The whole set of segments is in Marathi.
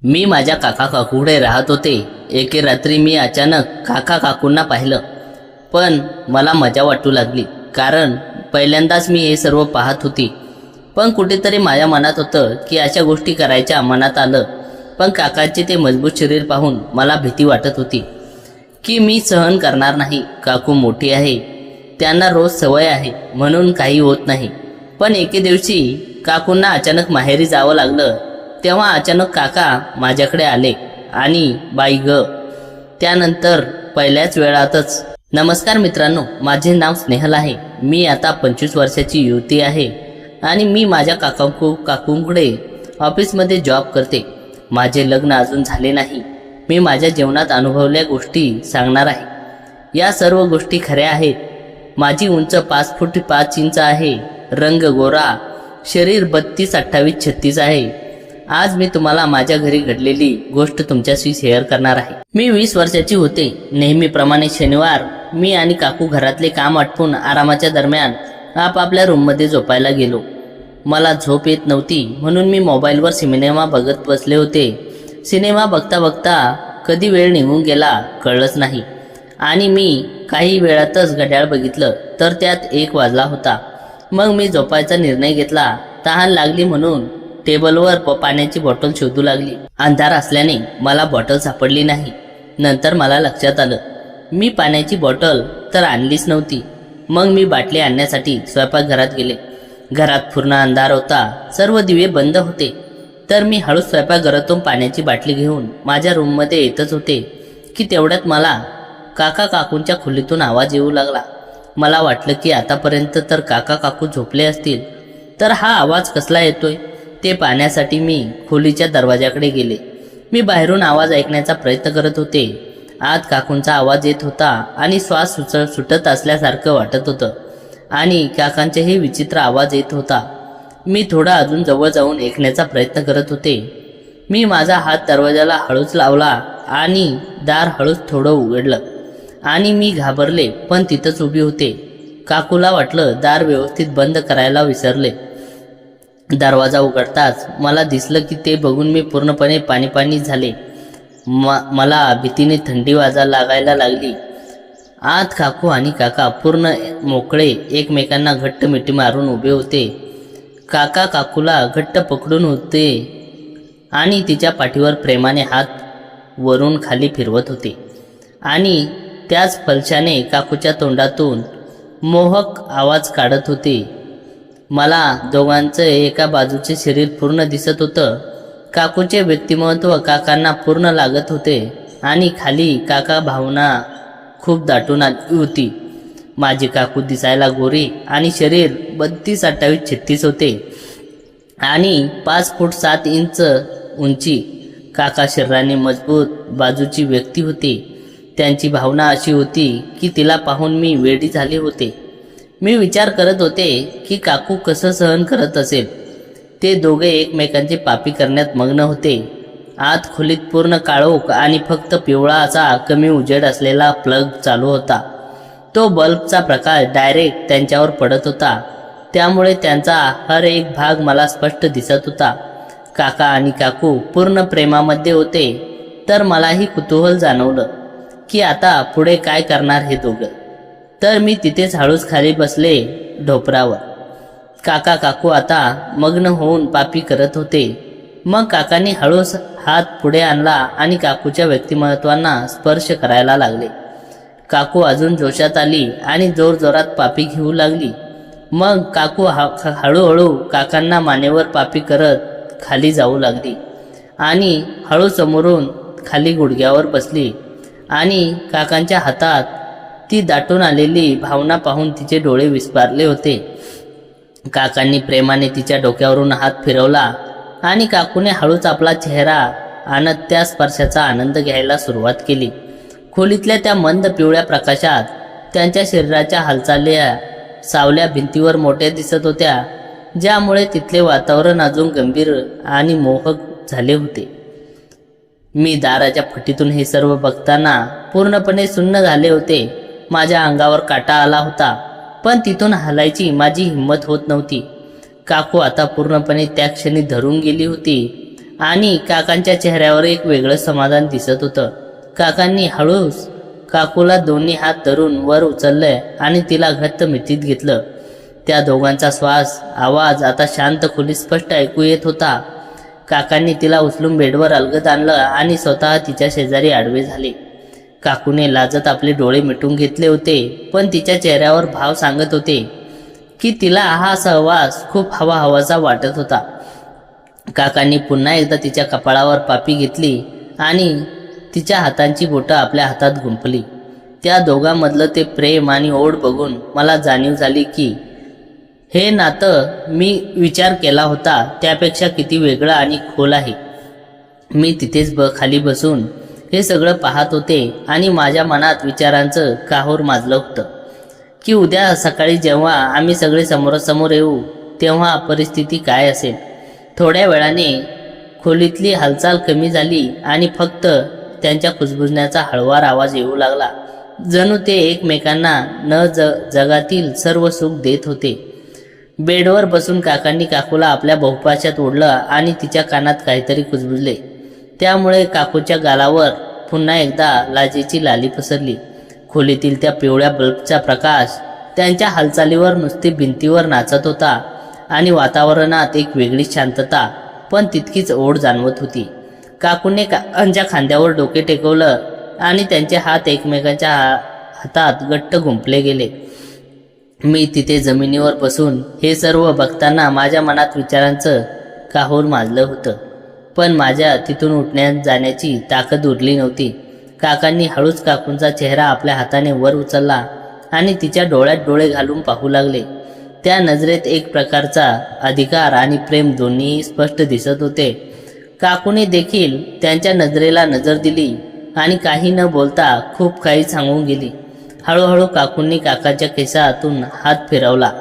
मी माझ्या काका काकूकडे राहत होते. एके रात्री मी अचानक काका काकूंना पाहिलं, पण मला मजा वाटू लागली, कारण पहिल्यांदाच मी हे सर्व पाहत होती. पण कुठेतरी माझ्या मनात होतं की अशा गोष्टी करायच्या मनात आलं. पण काकांचे ते मजबूत शरीर पाहून मला भीती वाटत होती की मी सहन करणार नाही. काकू मोठी आहे, त्यांना रोज सवय आहे, म्हणून काही होत नाही. पण एके दिवशी काकूंना अचानक माहेरी जावं लागलं. तेव्हा अचानक काका माझ्याकडे आले आणि बाई ग. त्यानंतर पहिल्याच वेळातच. नमस्कार मित्रांनो, माझे नाव स्नेहल आहे. मी आता 25 वर्षाची युवती आहे आणि मी माझ्या काकूंकडे ऑफिसमध्ये जॉब करते. माझे लग्न अजून झाले नाही. मी माझ्या जीवनात अनुभवलेल्या गोष्टी सांगणार आहे. या सर्व गोष्टी खऱ्या आहेत. माझी उंच 5 फूट 5 इंच आहे, रंग गोरा, शरीर 32, 28, 36 आहे. आज मी तुम्हाला माझ्या घरी घडलेली गोष्ट तुमच्याशी शेअर करणार आहे. मी 20 वर्षाची होते. नेहमीप्रमाणे शनिवार मी आणि काकू घरातले काम आटपून आरामाच्या दरम्यान आपापल्या रूममध्ये झोपायला गेलो. मला झोप येत नव्हती, म्हणून मी मोबाईलवर सिनेमा बघत बसले होते. सिनेमा बघता बघता कधी वेळ निघून गेला कळलंच नाही आणि मी काही वेळातच घड्याळ बघितलं तर त्यात 1 वाजला होता. मग मी झोपायचा निर्णय घेतला. तहान लागली म्हणून टेबलवर पाण्याची बॉटल शोधू लागली. अंधार असल्याने मला बॉटल सापडली नाही. नंतर मला लक्षात आलं, मी पाण्याची बॉटल तर आणलीच नव्हती. मग मी बाटली आणण्यासाठी स्वयंपाकघरात गेले. घरात पूर्ण अंधार होता, सर्व दिवे बंद होते. तर मी हळूच स्वयंपाकघरातून पाण्याची बाटली घेऊन माझ्या रूममध्ये येतच होते की तेवढ्यात मला काका काकूंच्या खोलीतून आवाज येऊ लागला. मला वाटलं की आतापर्यंत तर काका काकू झोपले असतील, तर हा आवाज कसला येतोय ते पाहण्यासाठी मी खोलीच्या दरवाजाकडे गेले. मी बाहेरून आवाज ऐकण्याचा प्रयत्न करत होते. आत काकूंचा आवाज येत होता आणि श्वास सुटत असल्यासारखं वाटत होतं आणि काकांचेही विचित्र आवाज येत होता. मी थोडा अजून जवळ जाऊन ऐकण्याचा प्रयत्न करत होते. मी माझा हात दरवाजाला हळूच लावला आणि दार हळूच थोडं उघडलं आणि मी घाबरले, पण तिथंच उभी होते. काकूला वाटलं दार व्यवस्थित बंद करायला विसरले. दरवाजा उघडताच मला दिसलं की ते बघून मी पूर्णपणे पाणी झाले. मला भीतीने थंडी लागायला लागली. आत काकू आणि काका पूर्ण मोकळे एकमेकांना घट्ट मिठी मारून उभे होते. काका काकूला घट्ट पकडून होते आणि तिच्या पाठीवर प्रेमाने हात वरून खाली फिरवत होते आणि त्याच फलशाने काकूच्या तोंडातून मोहक आवाज काढत होते. मला दोघांचं एका बाजूचे शरीर पूर्ण दिसत होतं. काकूचे व्यक्तिमत्व काकांना पूर्ण लागत होते आणि खाली काका भावना खूप दाटून आली होती. माझी काकू दिसायला गोरी आणि शरीर 32, 28, 36 होते आणि 5 फूट 7 इंच उंची. काका शरीराने मजबूत बाजूची व्यक्ती होती. त्यांची भावना अशी होती की तिला पाहून मी वेडी झाले होते. मी विचार करत होते की काकू कसं सहन करत असेल. ते दोघे एकमेकांची पापी करण्यात मग्न होते. आत खोलीत पूर्ण काळोख आणि फक्त पिवळा असा कमी उजेड असलेला प्लग चालू होता. तो बल्बचा प्रकाश डायरेक्ट त्यांच्यावर पडत होता, त्यामुळे त्यांचा हर एक भाग मला स्पष्ट दिसत होता. काका आणि काकू पूर्ण प्रेमामध्ये होते, तर मलाही कुतूहल जाणवलं की आता पुढे काय करणार हे दोघं. तर मी तिथेच हळूच खाली बसले ढोपरावर. काका काकू आता मग्न होऊन पापी करत होते. मग काकांनी हळूच हात पुढे आणला आणि काकूच्या व्यक्तिमत्वांना स्पर्श करायला लागले. काकू अजून जोशात आली आणि जोरजोरात पापी घेऊ लागली. मग काकू हळूहळू काकांना मानेवर पापी करत खाली जाऊ लागली आणि हळू समोरून खाली गुडघ्यावर बसली आणि काकांच्या हातात ती दाटून आलेली भावना पाहून तिचे डोळे विस्फारले होते. काकांनी प्रेमाने तिच्या डोक्यावरून हात फिरवला आणि काकूने हळूच आपला चेहरा आणत त्या स्पर्शाचा आनंद घ्यायला सुरुवात केली. खोलीतल्या त्या मंद पिवळ्या प्रकाशात त्यांच्या शरीराच्या हालचाल्या सावल्या भिंतीवर मोठ्या दिसत होत्या, ज्यामुळे तिथले वातावरण अजून गंभीर आणि मोहक झाले होते. मी दाराच्या फटीतून हे सर्व बघताना पूर्णपणे सुन्न झाले होते. माझ्या अंगावर काटा आला होता, पण तिथून हलायची माझी हिंमत होत नव्हती. काकू आता पूर्णपणे त्या क्षणी धरून गेली होती आणि काकांच्या चेहऱ्यावर एक वेगळं समाधान दिसत होतं. काकांनी हळूच काकूला दोन्ही हात धरून वर उचललंय आणि तिला घट्ट मिठीत घेतलं. त्या दोघांचा श्वास, आवाज आता शांत खोलीत स्पष्ट ऐकू येत होता. काकांनी तिला उचलून बेडवर अलगद आणलं आणि स्वतः तिच्या शेजारी आडवे झाले. काकूने लाजत आपले डोळे मिटून घेतले होते, पण तिच्या चेहऱ्यावर भाव सांगत होते की तिला हा सहवास खूप हवाहवासा वाटत होता. काकांनी पुन्हा एकदा तिच्या कपाळावर पापी घेतली आणि तिच्या हातांची बोटं आपल्या हातात गुंफली. त्या दोघांमधलं ते प्रेम आणि ओढ बघून मला जाणीव झाली की हे नातं मी विचार केला होता त्यापेक्षा किती वेगळं आणि खोल आहे. मी तिथेच खाली बसून हे सगळं पाहत होते आणि माझ्या मनात विचारांचं काहोर माजलं होतं की उद्या सकाळी जेव्हा आम्ही सगळे समोरासमोर येऊ तेव्हा परिस्थिती काय असेल. थोड्या वेळाने खोलीतली हालचाल कमी झाली आणि फक्त त्यांच्या कुजबुजण्याचा हळुवार आवाज येऊ लागला. जणू ते एकमेकांना जगातील सर्व सुख देत होते. बेडवर बसून काकांनी काकूला आपल्या बहुपाशात ओढलं आणि तिच्या कानात काहीतरी कुजबुजले. त्यामुळे काकूच्या गालावर पुन्हा एकदा लाजेची लाली पसरली. खोलीतील त्या पिवळ्या बल्बचा प्रकाश त्यांच्या हालचालीवर नुसती भिंतीवर नाचत होता आणि वातावरणात एक वेगळी शांतता पण तितकीच ओढ जाणवत होती. काकूने काकांच्या खांद्यावर डोके टेकवलं आणि त्यांचे हात एकमेकांच्या हातात घट्ट गुंफले गेले. मी तिथे जमिनीवर बसून हे सर्व बघताना माझ्या मनात विचारांचं काहोर माजलं होतं, पण माझ्या तिथून उठण्यात जाण्याची ताकद उरली नव्हती. काकांनी हळूच काकूंचा चेहरा आपल्या हाताने वर उचलला आणि तिच्या डोळ्यात डोळे घालून पाहू लागले. त्या नजरेत एक प्रकारचा अधिकार आणि प्रेम दोन्हीही स्पष्ट दिसत होते. काकूने देखील त्यांच्या नजरेला नजर दिली आणि काही न बोलता खूप काही सांगून गेली. हळूहळू काकूंनी काकाच्या केसातून हात फिरवला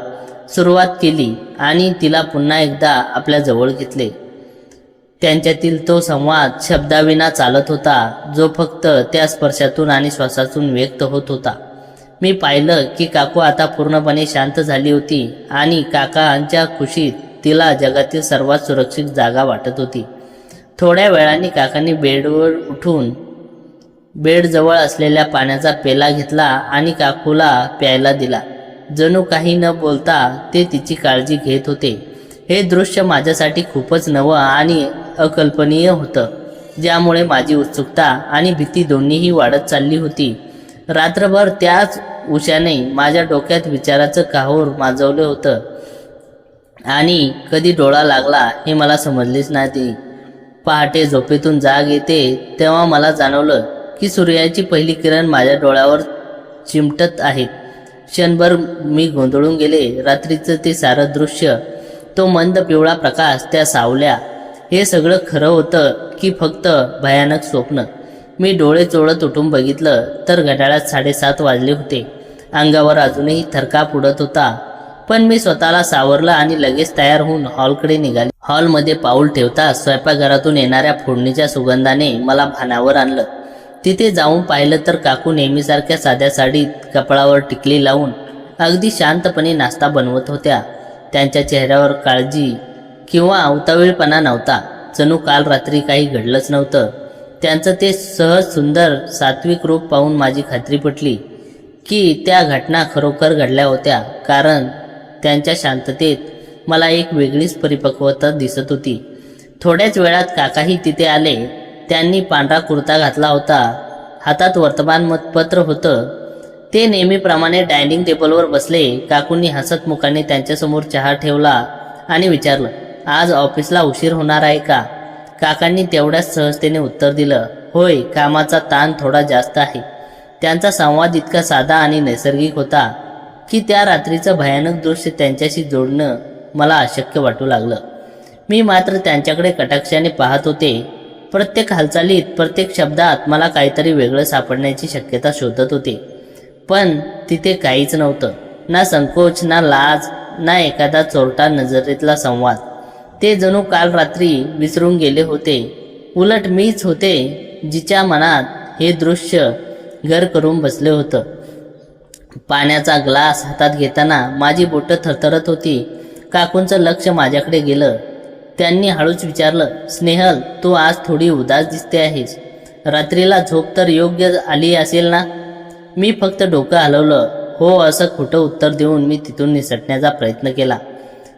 सुरुवात केली आणि तिला पुन्हा एकदा आपल्या जवळ घेतले. त्यांच्यातील तो संवाद शब्दाविना चालत होता, जो फक्त त्या स्पर्शातून आणि श्वासातून व्यक्त होत होता. मी पाहिलं की काकू आता पूर्णपणे शांत झाली होती आणि काकांच्या खुशीत तिला जगातील सर्वात सुरक्षित जागा वाटत होती. थोड्या वेळाने काकांनी बेडवर उठून बेडजवळ असलेल्या पाण्याचा पेला घेतला आणि काकूला प्यायला दिला. जणू काही न बोलता ते तिची काळजी घेत होते. हे दृश्य माझ्यासाठी खूपच नवं आणि अकल्पनीय होतं, ज्यामुळे माझी उत्सुकता आणि भीती दोन्हीही वाढत चालली होती. रात्रभर त्याच उशाने माझ्या डोक्यात विचाराचं काहोर माजवलं होतं आणि कधी डोळा लागला हे मला समजलेच नाही. पहाटे झोपेतून जाग येते तेव्हा मला जाणवलं की सूर्याची पहिली किरण माझ्या डोळ्यावर चिमटत आहेत. क्षणभर मी गोंधळून गेले. रात्रीचं ते सारं दृश्य, तो मंद पिवळा प्रकाश, त्या सावल्या, हे सगळं खरं होतं की फक्त भयानक स्वप्न. मी डोळे चोळत उठून बघितलं तर घड्याळात 7:30 वाजले होते. अंगावर अजूनही थरकाप उडत होता, पण मी स्वतःला सावरलं आणि लगेच तयार होऊन हॉलकडे निघाले. हॉलमध्ये पाऊल ठेवता स्वयंपाकघरातून येणाऱ्या फोडणीच्या सुगंधाने मला भानावर आणलं. तिथे जाऊन पाहिलं तर काकू नेहमीसारख्या साध्या साडीत कपाळावर टिकली लावून अगदी शांतपणे नाश्ता बनवत होत्या. त्यांच्या चेहऱ्यावर काळजी किंवा उतावीळपणा नव्हता, जणू काल रात्री काही घडलंच नव्हतं. त्यांचं ते सहज सुंदर सात्विक रूप पाहून माझी खात्री पटली की त्या घटना खरोखर घडल्या होत्या, कारण त्यांच्या शांततेत मला एक वेगळीच परिपक्वता दिसत होती. थोड्याच वेळात काकाही तिथे आले. त्यांनी पांढरा कुर्ता घातला होता, हातात वर्तमानपत्र होतं. ते नेहमीप्रमाणे डायनिंग टेबलवर बसले. काकूंनी हसत मुखाने त्यांच्यासमोर चहा ठेवला आणि विचारलं, आज ऑफिसला उशीर होणार आहे का? काकांनी तेवढ्याच सहजतेने उत्तर दिलं, होय, कामाचा ताण थोडा जास्त आहे. त्यांचा संवाद इतका साधा आणि नैसर्गिक होता की त्या रात्रीचं भयानक दृश्य त्यांच्याशी जोडणं मला अशक्य वाटू लागलं. मी मात्र त्यांच्याकडे कटाक्षाने पाहत होते. प्रत्येक हालचालीत, प्रत्येक शब्दात मला काहीतरी वेगळं सापडण्याची शक्यता शोधत होते, पण तिथे काहीच नव्हतं. ना संकोच, ना लाज, ना एखादा चोरटा नजरेतला संवाद. ते जणू काल रात्री विसरून गेले होते. उलट मीच होते जिच्या मनात हे दृश्य घर करून बसले होतं. पाण्याचा ग्लास हातात घेताना माझी बोटं थरथरत होती. काकूंचं लक्ष माझ्याकडे गेलं. त्यांनी हळूच विचारलं, स्नेहल, तू आज थोडी उदास दिसते आहेस. रात्रीला झोप तर योग्य आली असेल ना? मी फक्त डोकं हलवलं. हो असं खोटं उत्तर देऊन मी तिथून निसटण्याचा प्रयत्न केला.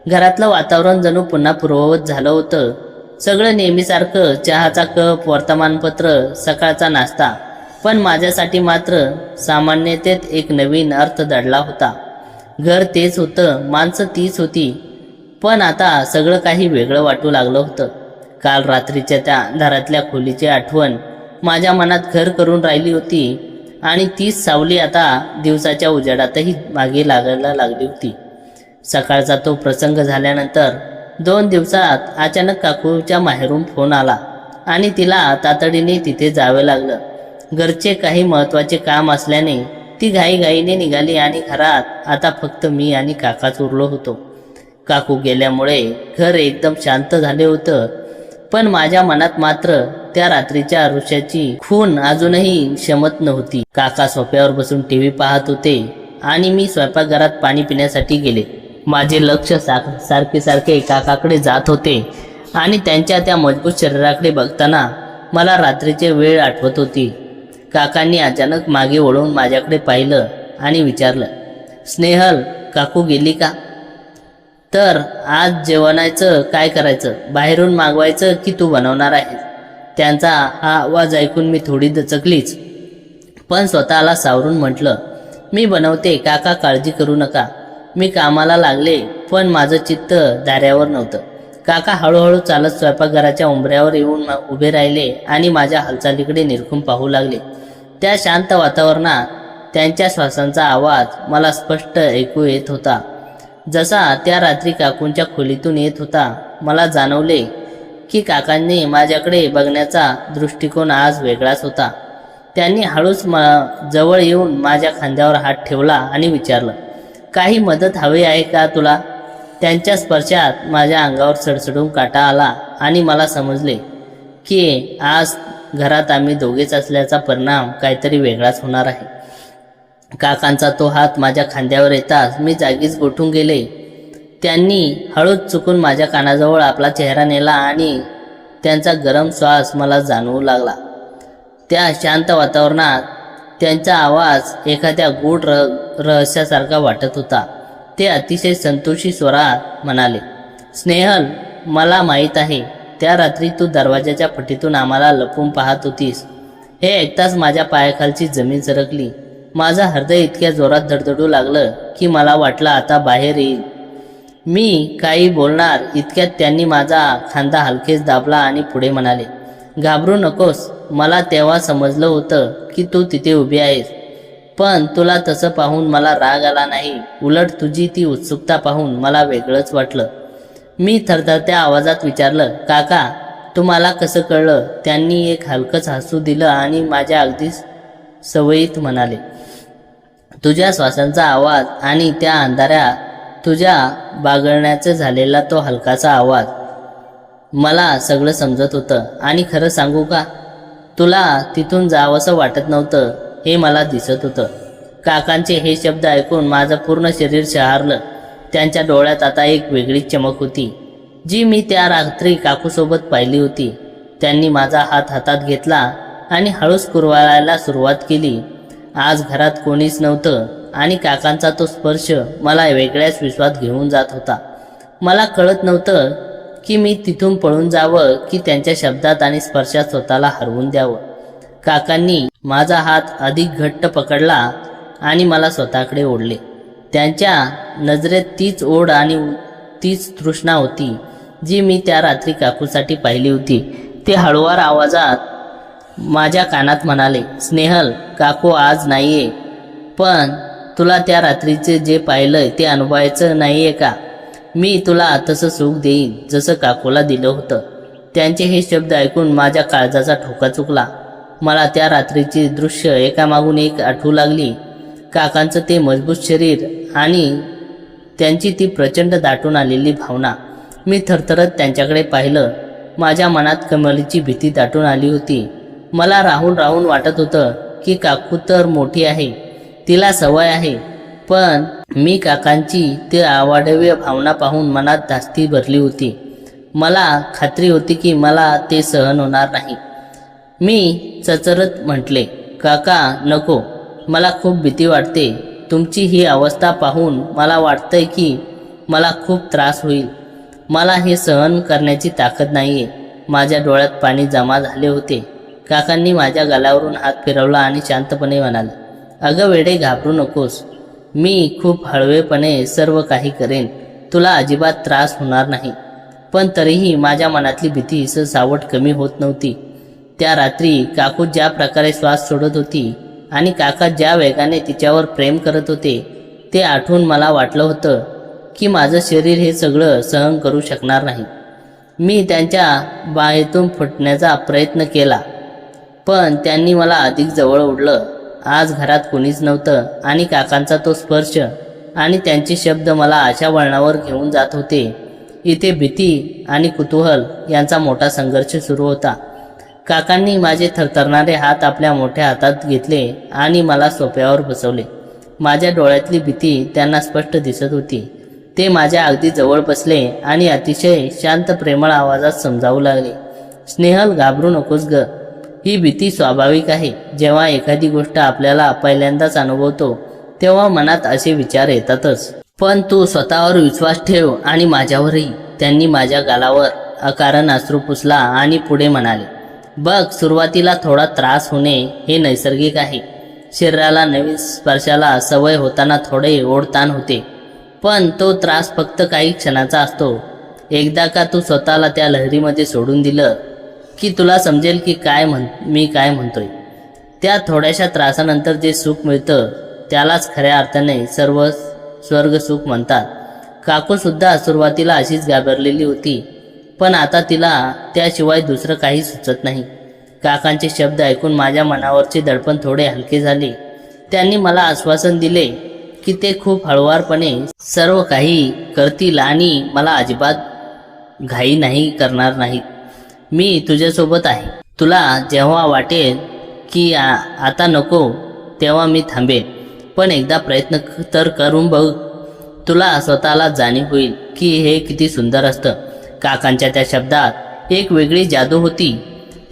घरातलं वातावरण जणू पुन्हा पूर्ववत झालं होतं. सगळं नेहमीसारखं, चहाचा कप, वर्तमानपत्र, सकाळचा नाश्ता. पण माझ्यासाठी मात्र सामान्यतेत एक नवीन अर्थ दडला होता. घर तेच होतं, माणसं तीच होती, पण आता सगळं काही वेगळं वाटू लागलं होतं. काल रात्रीच्या त्या अंधारातल्या खोलीची आठवण माझ्या मनात घर करून राहिली होती आणि तीच सावली आता दिवसाच्या उजेडातही मागे लागायला लागली होती. सकाळचा तो प्रसंग झाल्यानंतर 2 दिवसात अचानक काकूच्या माहेरून फोन आला आणि तिला तातडीने तिथे जावं लागलं. घरचे काही महत्त्वाचे काम असल्याने ती घाईघाईने निघाली आणि घरात आता फक्त मी आणि काकाच उरलो होतो. काकू गेल्यामुळे घर एकदम शांत झाले होतं, पण माझ्या मनात मात्र त्या रात्रीच्या आयुष्याची खून अजूनही शमत नव्हती. काका सोफ्यावर बसून टीव्ही पाहत होते आणि मी स्वयंपाकघरात पाणी पिण्यासाठी गेले. माझे लक्ष सारखे सारखे काकाकडे जात होते आणि त्यांच्या त्या मजबूत शरीराकडे बघताना मला रात्रीची वेळ आठवत होती. काकांनी अचानक मागे वळून माझ्याकडे पाहिलं आणि विचारलं, स्नेहल, काकू गेली का? तर आज जेवणाचं काय करायचं? बाहेरून मागवायचं की तू बनवणार आहेस? त्यांचा हा आवाज ऐकून मी थोडी दचकलीच, पण स्वतःला सावरून म्हटलं, मी बनवते काका, काळजी करू नका. मी कामाला लागले, पण माझं चित्त दाऱ्यावर नव्हतं. काका हळूहळू चालत स्वयंपाकघराच्या उंबऱ्यावर येऊन उभे राहिले आणि माझ्या हालचालीकडे निरखून पाहू लागले. त्या शांत वातावरणात त्यांच्या श्वासांचा आवाज मला स्पष्ट ऐकू येत होता, जसा त्या रात्री काकूंच्या खोलीतून येत होता. मला जाणवले की काकांनी माझ्याकडे बघण्याचा दृष्टिकोन आज वेगळाच होता. त्यांनी हळूच जवळ येऊन माझ्या खांद्यावर हात ठेवला आणि विचारलं, काही मदत हवी आहे का तुला? त्यांच्या स्पर्शात माझ्या अंगावर सडसडून काटा आला आणि मला समजले की आज घरात आम्ही दोघेच असल्याचा परिणाम काहीतरी वेगळाच होणार आहे. काकांचा तो हात माझ्या खांद्यावर येताच मी जागीच गोठून गेले. त्यांनी हळूच चुकून माझ्या कानाजवळ आपला चेहरा नेला आणि त्यांचा गरम श्वास मला जाणवू लागला. त्या शांत वातावरणात त्यांचा आवाज एखाद्या गूढ रहस्यासारखा वाटत होता. ते अतिशय संतोषी स्वरात म्हणाले, स्नेहल, मला माहीत आहे त्या रात्री तू दरवाजाच्या फटीतून आम्हाला लपून पाहत होतीस. हे ऐकताच माझ्या पायाखालची जमीन सरकली. माझं हृदय इतक्या जोरात धडधडू लागलं की मला वाटलं आता बाहेर येईल. मी काही बोलणार इतक्यात त्यांनी माझा खांदा हलकेच दाबला आणि पुढे म्हणाले, घाबरू नकोस. मला तेव्हा समजलं होतं की तू तिथे उभी आहेस, पण तुला तसं पाहून मला राग आला नाही. उलट तुझी ती उत्सुकता पाहून मला वेगळंच वाटलं. मी थरथरत्या आवाजात विचारलं, काका, तुम्हाला कसं कळलं? त्यांनी एक हलकंच हसू दिलं आणि माझ्या अगदी सवयीत म्हणाले, तुझ्या श्वासांचा आवाज आणि त्या अंधाऱ्या तुझ्या बागडण्याचा झालेला तो हलकासा आवाज. मला सगळं समजत होतं आणि खरं सांगू का, तुला तिथून जावंसं वाटत नव्हतं हे मला दिसत होतं. काकांचे हे शब्द ऐकून माझं पूर्ण शरीर शहारलं. त्यांच्या डोळ्यात आता एक वेगळीच चमक होती, जी मी त्या रात्री काकूसोबत पाहिली होती. त्यांनी माझा हात हातात घेतला आणि हळूच कुरवाळायला सुरुवात केली. आज घरात कोणीच नव्हतं आणि काकांचा तो स्पर्श मला वेगळ्याच विश्वात घेऊन जात होता. मला कळत नव्हतं की मी तिथून पळून जावं की त्यांच्या शब्दात आणि स्पर्शात स्वतःला हरवून द्यावं. काकांनी माझा हात अधिक घट्ट पकडला आणि मला स्वतःकडे ओढले. त्यांच्या नजरेत तीच ओढ आणि तीच तृष्णा होती जी मी त्या रात्री काकूसाठी पाहिली होती. ते हळुवार आवाजात माझ्या कानात म्हणाले, स्नेहल, काकू आज नाहीये, पण तुला त्या रात्रीचे जे पाहिलंय ते अनुभवायचं नाहीये का? मी तुला तसं सुख देईन जसं काकूला दिलं होतं. त्यांचे हे शब्द ऐकून माझ्या काळजाचा ठोका चुकला. मला त्या रात्रीची दृश्य एकामागून एक आठवू लागली. काकांचं ते मजबूत शरीर आणि त्यांची ती प्रचंड दाटून आलेली भावना. मी थरथरत त्यांच्याकडे पाहिलं. माझ्या मनात कमलीची भीती दाटून आली होती. मला राहून राहून वाटत होतं की काकू तर मोठी आहे, तिला सवय आहे, पण मी काकांची ती अवाढव्य भावना पाहून मनात धास्ती भरली होती. मला खात्री होती की मला ते सहन होणार नाही. मी चचरत म्हटले, काका नको, मला खूप भीती वाटते. तुमची ही अवस्था पाहून मला वाटतंय की मला खूप त्रास होईल. मला हे सहन करण्याची ताकद नाहीये. माझ्या डोळ्यात पाणी जमा झाले होते. काकांनी माझ्या गालावरून हात फिरवला आणि शांतपणे म्हणाले, अगं वेडे, घाबरू नकोस. मी खूप हळवेपणे सर्व काही करेन. तुला अजिबात त्रास होणार नाही. पण तरीही माझ्या मनातली भीती सावट कमी होत नव्हती. त्या रात्री काकू ज्या प्रकारे श्वास सोडत होती आणि काका ज्या वेगाने तिच्यावर प्रेम करत होते ते आठवून मला वाटलं होतं की माझं शरीर हे सगळं सहन करू शकणार नाही. मी त्यांच्या बाहेतून फुटण्याचा प्रयत्न केला, पण त्यांनी मला अधिक जवळ ओढलं. आज घरात कोणीच नव्हतं आणि काकांचा तो स्पर्श आणि त्यांचे शब्द मला अशा वळणावर घेऊन जात होते. इथे भीती आणि कुतूहल यांचा मोठा संघर्ष सुरू होता. काकांनी माझे थरथरणारे हात आपल्या मोठ्या हातात घेतले आणि मला सोफ्यावर बसवले. माझ्या डोळ्यातली भीती त्यांना स्पष्ट दिसत होती. ते माझ्या अगदी जवळ बसले आणि अतिशय शांत प्रेमळ आवाजात समजावू लागले, स्नेहल, घाबरू नकोस ग. ही भीती स्वाभाविक आहे. जेव्हा एखादी गोष्ट आपल्याला पहिल्यांदाच अनुभवतो तेव्हा मनात असे विचार येतातच. पण तू स्वतःवर विश्वास ठेव आणि माझ्यावरही. त्यांनी माझ्या गालावर अकारण अश्रू पुसला आणि पुढे म्हणाले, बघ, सुरुवातीला थोडा त्रास होणे हे नैसर्गिक आहे. शरीराला नवीन स्पर्शाला सवय होताना थोडे ओढताण होते, पण तो त्रास फक्त काही क्षणाचा असतो. एकदा का तू स्वतःला त्या लहरीमध्ये सोडून दिलं की तुला समजेल की मी काय म्हणतोय. त्या थोड्याशा त्रासानंतर जे सुख मिळतं त्यालाच खऱ्या अर्थाने स्वर्ग सुख म्हणतात. काकू सुद्धा सुरुवातीला अशीच घाबरलेली होती, पण आता तिला त्याशिवाय दुसरं काही सुचत नाही. काकांचे शब्द ऐकून माझ्या मनावरचे दडपण थोडे हलके झाले. त्यांनी मला आश्वासन दिले की ते खूप हळुवारपणे सर्व काही करतील आणि मला अजिबात घाई नाही करणार नाहीत. मी तुझ्यासोबत आहे. तुला जेव्हा वाटेल की आता नको तेव्हा मी थांबेन, पण एकदा प्रयत्न तर करून बघ. तुला स्वतःला जाणीव होईल की हे किती सुंदर असतं. काकांच्या त्या शब्दात एक वेगळी जादू होती.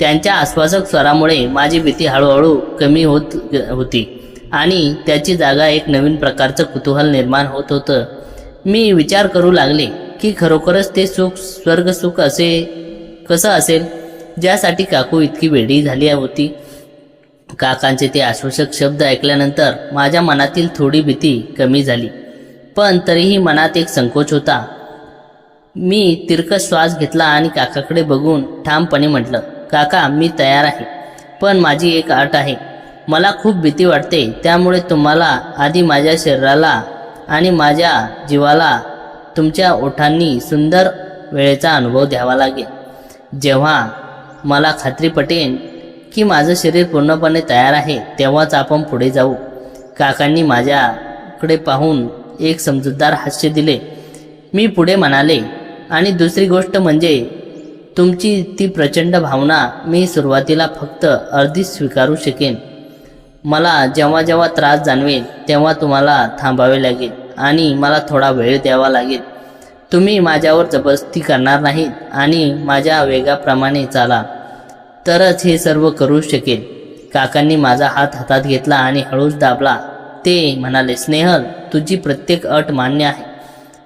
त्यांच्या आश्वासक स्वरामुळे माझी भीती हळूहळू कमी होत होती आणि त्याची जागा एक नवीन प्रकारचं कुतूहल निर्माण होत होतं. मी विचार करू लागले की खरोखरच ते स्वर्ग सुख कसं असेल ज्यासाठी काकू इतकी वेडी झाली होती. काकांचे ते आश्वासक शब्द ऐकल्यानंतर माझ्या मनातील थोडी भीती कमी झाली, पण तरीही मनात एक संकोच होता. मी तिरकस श्वास घेतला आणि काकाकडे बघून ठामपणे म्हटलं, काका, मी तयार आहे, पण माझी एक अट आहे. मला खूप भीती वाटते, त्यामुळे तुम्हाला आधी माझ्या शरीराला आणि माझ्या जीवाला तुमच्या ओठांनी सुंदर वेळेचा अनुभव द्यावा लागेल. जेव्हा मला खात्री पटेल की माझं शरीर पूर्णपणे तयार आहे तेव्हाच आपण पुढे जाऊ. काकांनी माझ्याकडे पाहून एक समजूतदार हास्य दिले. मी पुढे म्हणाले, आणि दुसरी गोष्ट म्हणजे तुमची ती प्रचंड भावना मी सुरुवातीला फक्त अर्धीच स्वीकारू शकेन. मला जेव्हा जेव्हा त्रास जाणवेल तेव्हा तुम्हाला थांबावे लागेल आणि मला थोडा वेळ द्यावा लागेल. तुम्ही माझ्यावर जबरदस्ती करणार नाहीत आणि माझ्या वेगाप्रमाणे चाला तरच हे सर्व करू शकेल. काकांनी माझा हात हातात घेतला आणि हळूच दाबला. ते म्हणाले, स्नेहल, तुझी प्रत्येक अट मान्य आहे.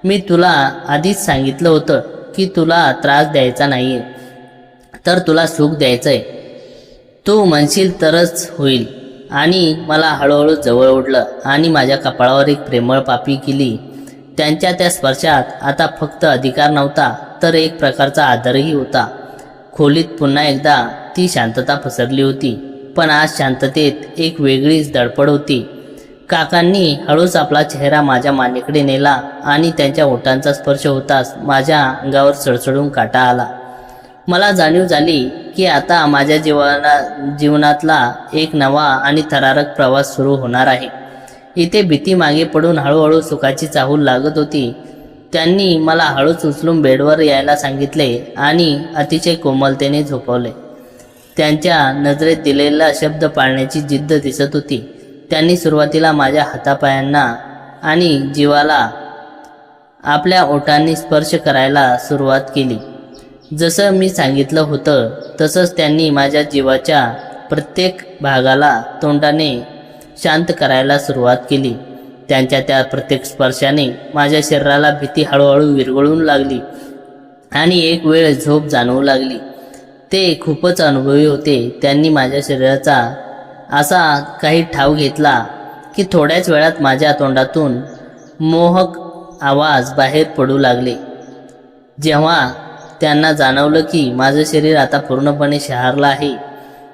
मी तुला आधीच सांगितलं होतं की तुला त्रास द्यायचा नाहीये, तर तुला सुख द्यायचंय. तू म्हणशील तरच होईल. आणि मला हळूहळू जवळ ओढलं आणि माझ्या कपाळावर एक प्रेमळ पापी केली. त्यांच्या त्या स्पर्शात आता फक्त अधिकार नव्हता, तर एक प्रकारचा आदरही होता. खोलीत पुन्हा एकदा ती शांतता पसरली होती, पण आज शांततेत एक वेगळीच धडपड होती. काकांनी हळूच आपला चेहरा माझ्या मानेकडे नेला आणि त्यांच्या ओठांचा स्पर्श होताच माझ्या अंगावर सळसळून काटा आला. मला जाणीव झाली की आता माझ्या जीवनातला एक नवा आणि थरारक प्रवास सुरू होणार आहे. इथे भीती मागे पडून हळूहळू सुखाची चाहूल लागत होती. त्यांनी मला हळूच उचलून बेडवर यायला सांगितले आणि अतिशय कोमलतेने झोपवले. त्यांच्या नजरेत दिलेला शब्द पाळण्याची जिद्द दिसत होती. त्यांनी सुरुवातीला माझ्या हातापायांना आणि जीवाला आपल्या ओठांनी स्पर्श करायला सुरुवात केली. जसं मी सांगितलं होतं तसंच त्यांनी माझ्या जीवाच्या प्रत्येक भागाला तोंडाने शांत करायला सुरुवात केली. त्यांच्या त्या प्रत्येक स्पर्शाने माझ्या शरीराला भीती हळूहळू विरघळून लागली आणि एक वेळ झोप जाणवू लागली. ते खूपच अनुभवी होते. त्यांनी माझ्या शरीराचा असा काही ठाव घेतला की थोड्याच वेळात माझ्या तोंडातून मोहक आवाज बाहेर पडू लागले. जेव्हा त्यांना जाणवलं की माझं शरीर आता पूर्णपणे शहारलं आहे,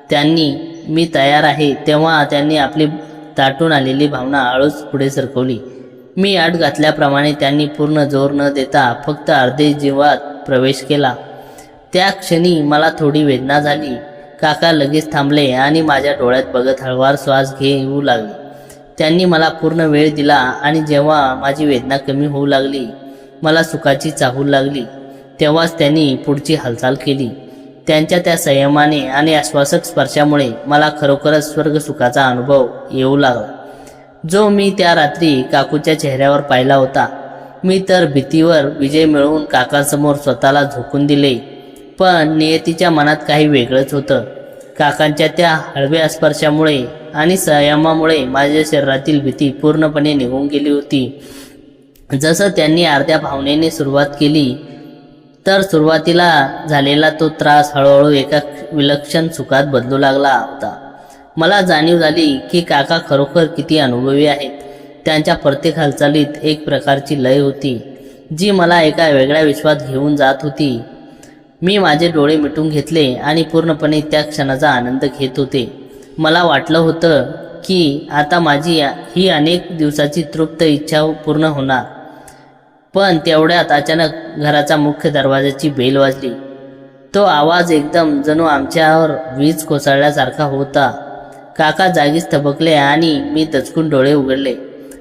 त्यांनी मी तयार आहे, तेव्हा त्यांनी आपली दाटून आलेली भावना हळूच पुढे सरकवली. मी आत घातल्याप्रमाणे त्यांनी पूर्ण जोर न देता फक्त अर्धे जीवात प्रवेश केला. त्या क्षणी मला थोडी वेदना झाली. काका लगेच थांबले आणि माझ्या डोळ्यात बघत हळूवार श्वास घेऊ लागले. त्यांनी मला पूर्ण वेळ दिला आणि जेव्हा माझी वेदना कमी होऊ लागली, मला सुखाची चाहूल लागली, तेव्हाच त्यांनी पुढची हालचाल केली. त्यांच्या त्या संयमाने आणि आश्वासक स्पर्शामुळे मला खरोखरच स्वर्ग सुखाचा अनुभव येऊ लागला, जो मी त्या रात्री काकूच्या चेहऱ्यावर पाहिला होता. मी तर भीतीवर विजय मिळवून काकांसमोर स्वतःला झोकून दिले, पण नियतीच्या मनात काही वेगळंच होतं. काकांच्या त्या हळव्या स्पर्शामुळे आणि संयमामुळे माझ्या शरीरातील भीती पूर्णपणे निघून गेली होती. जसं त्यांनी अर्ध्या भावनेने सुरुवात केली, तर सुरुवातीला झालेला तो त्रास हळूहळू एका विलक्षण सुखात बदलू लागला होता. मला जाणीव झाली की काका खरोखर किती अनुभवी आहेत. त्यांच्या प्रत्येक हालचालीत एक प्रकारची लय होती, जी मला एका वेगळ्या विश्वात घेऊन जात होती. मी माझे डोळे मिटून घेतले आणि पूर्णपणे त्या क्षणाचा आनंद घेत होते. मला वाटलं होतं की आता माझी ही अनेक दिवसाची तृप्त इच्छा पूर्ण होणार. पण तेवढ्यात अचानक घराचा मुख्य दरवाजाची बेल वाजली. तो आवाज एकदम जणू आमच्यावर वीज कोसळल्यासारखा होता. काका जागीच थबकले आणि मी दचकून डोळे उघडले.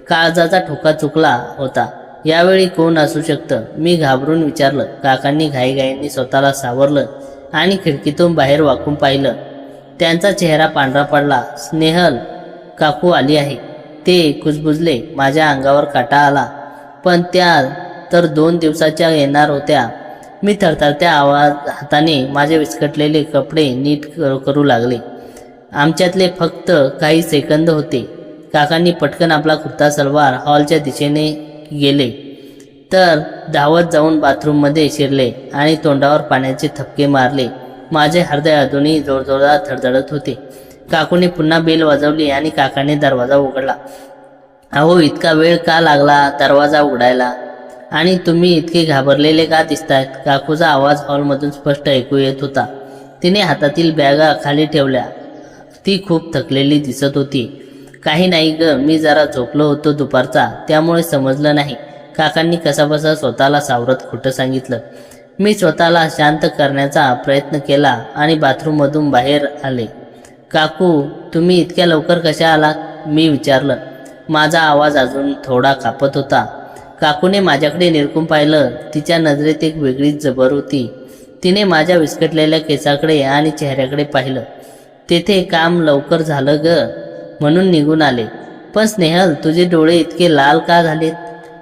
काळजाचा ठोका चुकला होता. यावेळी कोण असू शकतं, मी घाबरून विचारलं. काकांनी घाईघाईंनी स्वतःला सावरलं आणि खिडकीतून बाहेर वाकून पाहिलं. त्यांचा चेहरा पांढरा पडला. स्नेहल काकू आली आहे, ते कुजबुजले. माझ्या अंगावर काटा आला. पण त्या तर 2 दिवसाच्या येणार होत्या. मी थरथरत्या हाताने माझे विस्कटलेले कपडे नीट करू लागले. आमच्यातले फक्त काही सेकंद होते. काकांनी पटकन आपला कुर्ता सलवार हॉलच्या दिशेने गेले, तर धावत जाऊन बाथरूममध्ये शिरले आणि तोंडावर पाण्याचे थपके मारले. माझे हृदय अजूनही जोरजोरात धडधडत होते. काकूने पुन्हा बेल वाजवली आणि काकाने दरवाजा उघडला. अहो, इतका वेळ का लागला दरवाजा उघडायला? आणि तुम्ही इतके घाबरलेले का दिसतायत? काकूचा आवाज हॉलमधून स्पष्ट ऐकू येत होता. तिने हातातील बॅगा खाली ठेवल्या. ती खूप थकलेली दिसत होती. काही नाही ग, मी जरा झोपलो होतो दुपारचा, त्यामुळे समजलं नाही. काकांनी कसाबसा स्वतःला सावरत खोटं सांगितलं. मी स्वतःला शांत करण्याचा प्रयत्न केला आणि बाथरूममधून बाहेर आले. काकू, तुम्ही इतक्या लवकर कशा आलात? मी विचारलं. माझा आवाज अजून थोडा कापत होता. काकूने माझ्याकडे निरखून पाहिलं. तिच्या नजरेत एक वेगळीच जबर होती. तिने माझ्या विस्कटलेल्या केसाकडे आणि चेहऱ्याकडे पाहिलं. तेथे काम लवकर झालं ग, म्हणून निघून आले. पण स्नेहल, तुझे डोळे इतके लाल का झालेत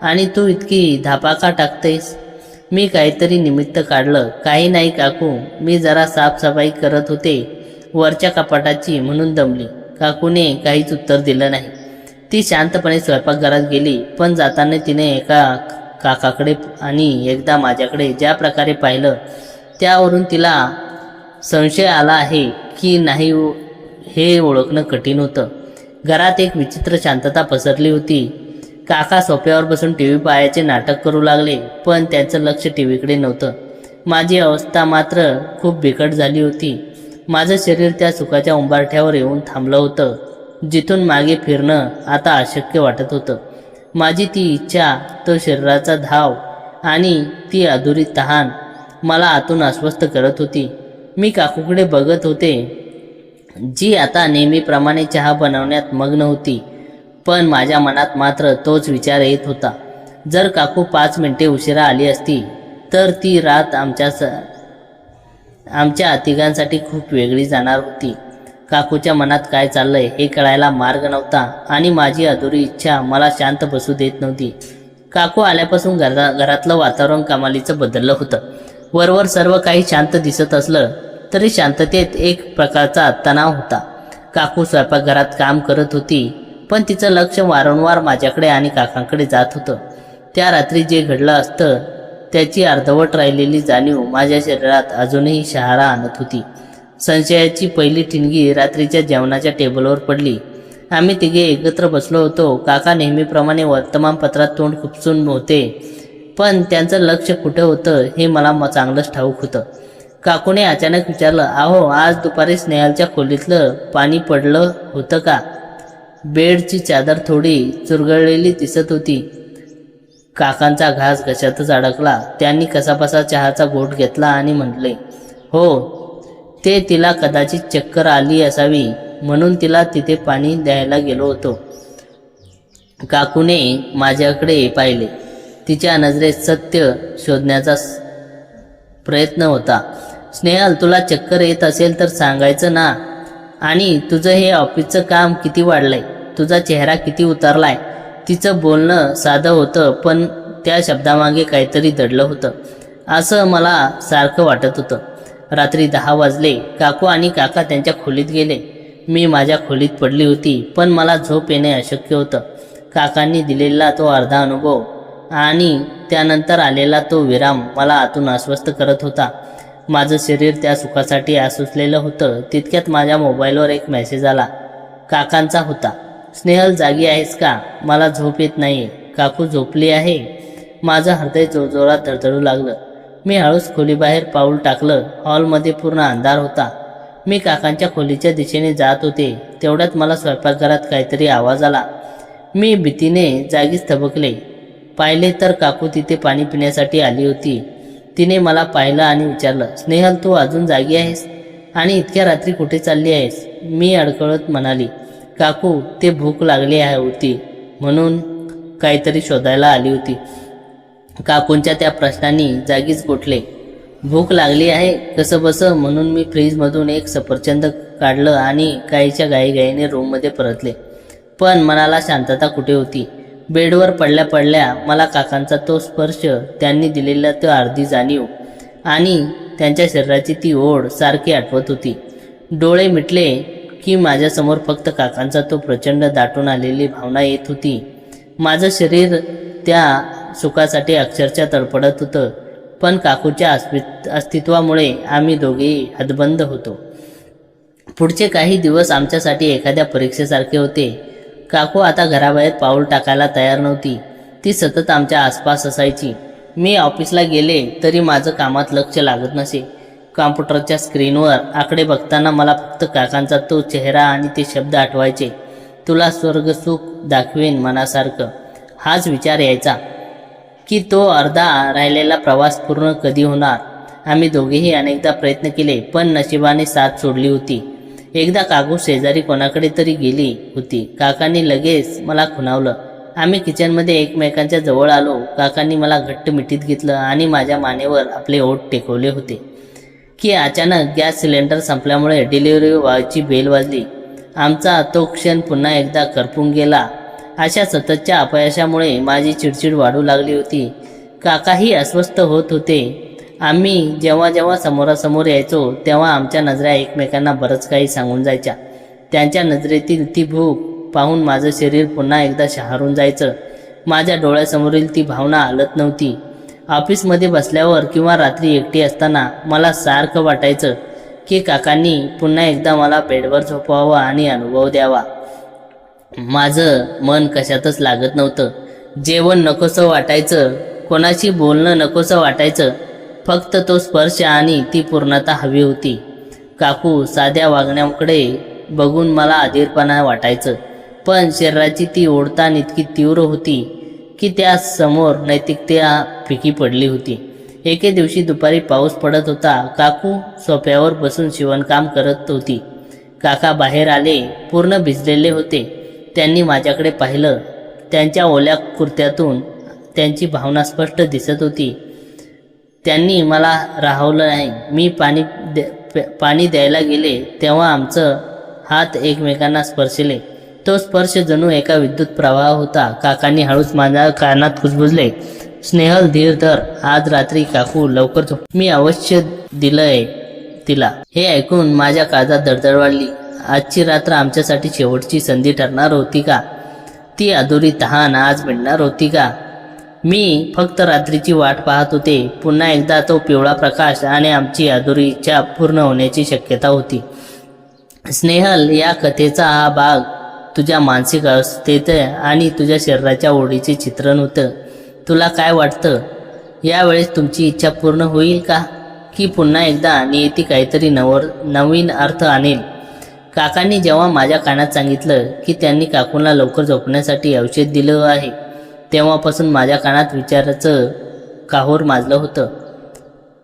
आणि तू इतकी धापा का टाकतेस? मी काहीतरी निमित्त काढलं. काही नाही काकू, मी जरा साफसफाई करत होते वरच्या कपाटाची, म्हणून दमली. काकूने काहीच उत्तर दिलं नाही. ती शांतपणे स्वयंपाकघरात गेली. पण जाताना तिने एका काकाकडे आणि एकदा माझ्याकडे ज्या प्रकारे पाहिलं, त्यावरून तिला संशय आला आहे की नाही हे ओळखणं कठीण होतं. घरात एक विचित्र शांतता पसरली होती. काका सोफ्यावर बसून टीव्ही पाहायचे नाटक करू लागले, पण त्यांचं लक्ष टीव्हीकडे नव्हतं. माझी अवस्था मात्र खूप बिकट झाली होती. माझं शरीर त्या सुखाच्या उंबरठ्यावर येऊन थांबलं होतं, जिथून मागे फिरणं आता अशक्य वाटत होतं. माझी ती इच्छा, तो शरीराचा धाव आणि ती अधुरी तहान मला आतून अस्वस्थ करत होती. मी काकूकडे बघत होते, जी आता नेहमीप्रमाणे चहा बनवण्यात मग्न होती. पण माझ्या मनात मात्र तोच विचार येत होता. जर काकू 5 मिनिटे उशिरा आली असती तर ती रात आमच्या तिघांसाठी खूप वेगळी जाणार होती. काकूच्या मनात काय चाललंय हे कळायला मार्ग नव्हता आणि माझी अधुरी इच्छा मला शांत बसू देत नव्हती. काकू आल्यापासून घरातलं वातावरण कमालीचं बदललं होतं. वरवर सर्व काही शांत दिसत असलं तरी शांततेत एक प्रकारचा तणाव होता. काकू स्वयंपाकघरात काम करत होती, पण तिचं लक्ष वारंवार माझ्याकडे आणि काकांकडे जात होतं. त्या रात्री जे घडलं असतं त्याची अर्धवट राहिलेली जाणीव माझ्या शरीरात अजूनही शहारा आणत होती. संशयाची पहिली ठिणगी रात्रीच्या जेवणाच्या टेबलवर पडली. आम्ही तिघे एकत्र बसलो होतो. काका नेहमीप्रमाणे वर्तमानपत्रात तोंड खुपसून होते, पण त्यांचं लक्ष कुठं होतं हे मला चांगलंच ठाऊक होतं. काकूने अचानक विचारलं, अहो, आज दुपारी स्नेहलच्या खोलीतलं पाणी पडलं होतं का? बेडची चादर थोडी चुरगळलेली दिसत होती. काकांचा घास घशातच अडकला. त्यांनी कसाबसा चहाचा घोट घेतला आणि म्हटले, हो, ते तिला कदाचित चक्कर आली असावी म्हणून तिला तिथे पाणी द्यायला गेलो होतो. काकूने माझ्याकडे पाहिले. तिच्या नजरेत सत्य शोधण्याचा प्रयत्न होता. स्नेहल, तुला चक्कर येत असेल तर सांगायचं ना. आणि तुझं हे ऑफिसचं काम किती वाढलंय, तुझा चेहरा किती उतरलाय. तिचं बोलणं साधं होतं, पण त्या शब्दामागे काहीतरी दडलं होतं असं मला सारखं वाटत होतं. रात्री 10 वाजले. काकू आणि काका त्यांच्या खोलीत गेले. मी माझ्या खोलीत पडली होती, पण मला झोप येणे अशक्य होतं. काकांनी दिलेला तो अर्धा अनुभव आणि त्यानंतर आलेला तो विराम मला आतून अस्वस्थ करत होता. माझं शरीर त्या सुखासाठी आसुसलेलं होतं. तितक्यात माझ्या मोबाईलवर एक मेसेज आला. काकांचा होता. स्नेहल, जागी आहेस का? मला झोप येत नाहीये. काकू झोपली आहे? माझं हृदय जोरजोरात धडधडू लागलं. मी हळूच खोलीबाहेर पाऊल टाकलं. हॉलमध्ये पूर्ण अंधार होता. मी काकांच्या खोलीच्या दिशेने जात होते. तेवढ्यात मला स्वयंपाकघरात काहीतरी आवाज आला. मी भीतीने जागीच थबकले. पाहिले तर काकू तिथे पाणी पिण्यासाठी आली होती. तिने मला पाहिलं आणि विचारलं, स्नेहल, तू अजून जागी आहेस? आणि इतक्या रात्री कुठे चालली आहेस? मी अडकळत म्हणाली, काकू, ते भूक लागली होती म्हणून काहीतरी शोधायला आली होती. काकूंच्या त्या प्रश्नांनी जागीच गोठले. भूक लागली आहे? कसं बसं म्हणून मी फ्रीजमधून एक सफरचंद काढलं आणि काहीच्या घाईघाईने रूममध्ये परतले. पण मनाला शांतता कुठे होती. बेडवर पडल्या पडल्या मला काकांचा तो स्पर्श, त्यांनी दिलेला तो अर्धी जाणीव आणि त्यांच्या शरीराची ती ओढ सारखी आठवत होती. डोळे मिटले की माझ्यासमोर फक्त काकांचा तो प्रचंड दाटून आलेली भावना येत होती. माझं शरीर त्या सुखासाठी अक्षरशः तडफडत होतं, पण काकूच्या अस्तित्वामुळे आम्ही दोघेही हतबंद होतो. पुढचे काही दिवस आमच्यासाठी एखाद्या परीक्षेसारखे होते. काकू आता घराबाहेर पाऊल टाकायला तयार नव्हती. ती सतत आमच्या आसपास असायची. मी ऑफिसला गेले तरी माझं कामात लक्ष लागत नसे. कॉम्प्युटरच्या स्क्रीनवर आकडे बघताना मला फक्त काकांचा तो चेहरा आणि ते शब्द आठवायचे. तुला स्वर्ग सुख दाखवेन मनासारखं. हाच विचार यायचा की तो अर्धा राहिलेला प्रवास पूर्ण कधी होणार. आम्ही दोघेही अनेकदा प्रयत्न केले, पण नशिबाने साथ सोडली होती. एकदा काकू शेजारी कोणाकडे तरी गेली होती. काकांनी लगेच मला खुणावलं. आम्ही किचनमध्ये एकमेकांच्या जवळ आलो. काकांनी मला घट्ट मिठीत घेतलं आणि माझ्या मानेवर आपले ओठ टेकवले होते की अचानक गॅस सिलेंडर संपल्यामुळे डिलिव्हरी व्हायची बेल वाजली. आमचा तो क्षण पुन्हा एकदा करपून गेला. अशा सततच्या अपयशामुळे माझी चिडचिड वाढू लागली होती. काकाही अस्वस्थ होत होते. आम्ही जेव्हा जेव्हा समोरासमोर यायचो तेव्हा आमच्या नजरा एकमेकांना बरंच काही सांगून जायच्या. त्यांच्या नजरेतील ती भूक पाहून माझं शरीर पुन्हा एकदा शहारून जायचं. माझ्या डोळ्यासमोरील ती भावना हलत नव्हती. ऑफिसमध्ये बसल्यावर किंवा रात्री एकटी असताना मला सारखं वाटायचं की काकांनी पुन्हा एकदा मला बेडवर झोपवावं आणि अनुभव द्यावा. माझं मन कशातच लागत नव्हतं. जेवण नकोसं वाटायचं, कोणाशी बोलणं नकोसं वाटायचं. फक्त तो स्पर्श आणि ती पूर्णता हवी होती. काकू साध्या वागण्याकडे बघून मला अधीरपणा वाटायचं, पण शरीराची ती ओढताण इतकी तीव्र होती की त्या समोर नैतिकता फिकी पडली होती. एके दिवशी दुपारी पाऊस पडत होता. काकू सोफ्यावर बसून शिवणकाम करत होती. काका बाहेर आले, पूर्ण भिजलेले होते. त्यांनी माझ्याकडे पाहिलं. त्यांच्या ओल्या कुर्त्यातून त्यांची भावना स्पष्ट दिसत होती. त्यांनी मला राहवलं नाही. मी पाणी द्यायला गेले तेव्हा आमचं हात एकमेकांना स्पर्शले. तो स्पर्श जणू एका विद्युत प्रवाह होता. काकांनी हळूच माझ्या कानात कुजबुजले, स्नेहल धीर धर, आज रात्री काकू लवकर झोप, मी अवश्य दिलंय तिला. हे ऐकून माझ्या काळजात दडदड वाढली. आजची रात्र आमच्यासाठी शेवटची संधी ठरणार होती का? ती अधुरी तहान आज मिळणार होती का? मी फक्त रात्रीची वाट पाहत होते. पुन्हा एकदा तो पिवळा प्रकाश आणि आमची अधुरी इच्छा पूर्ण होण्याची शक्यता होती. स्नेहल, या कथेचा हा भाग तुझ्या मानसिक अवस्थेत आणि तुझ्या शरीराच्या ओढीचे चित्रण होतं. तुला काय वाटतं, यावेळेस तुमची इच्छा पूर्ण होईल का, की पुन्हा एकदा नियती काहीतरी नवीन अर्थ आणेल? काकांनी जेव्हा माझ्या कानात सांगितलं की त्यांनी काकूंना लवकर झोपण्यासाठी औषध दिलं आहे, तेव्हापासून माझ्या कानात विचाराचं काहूर माजलं होतं.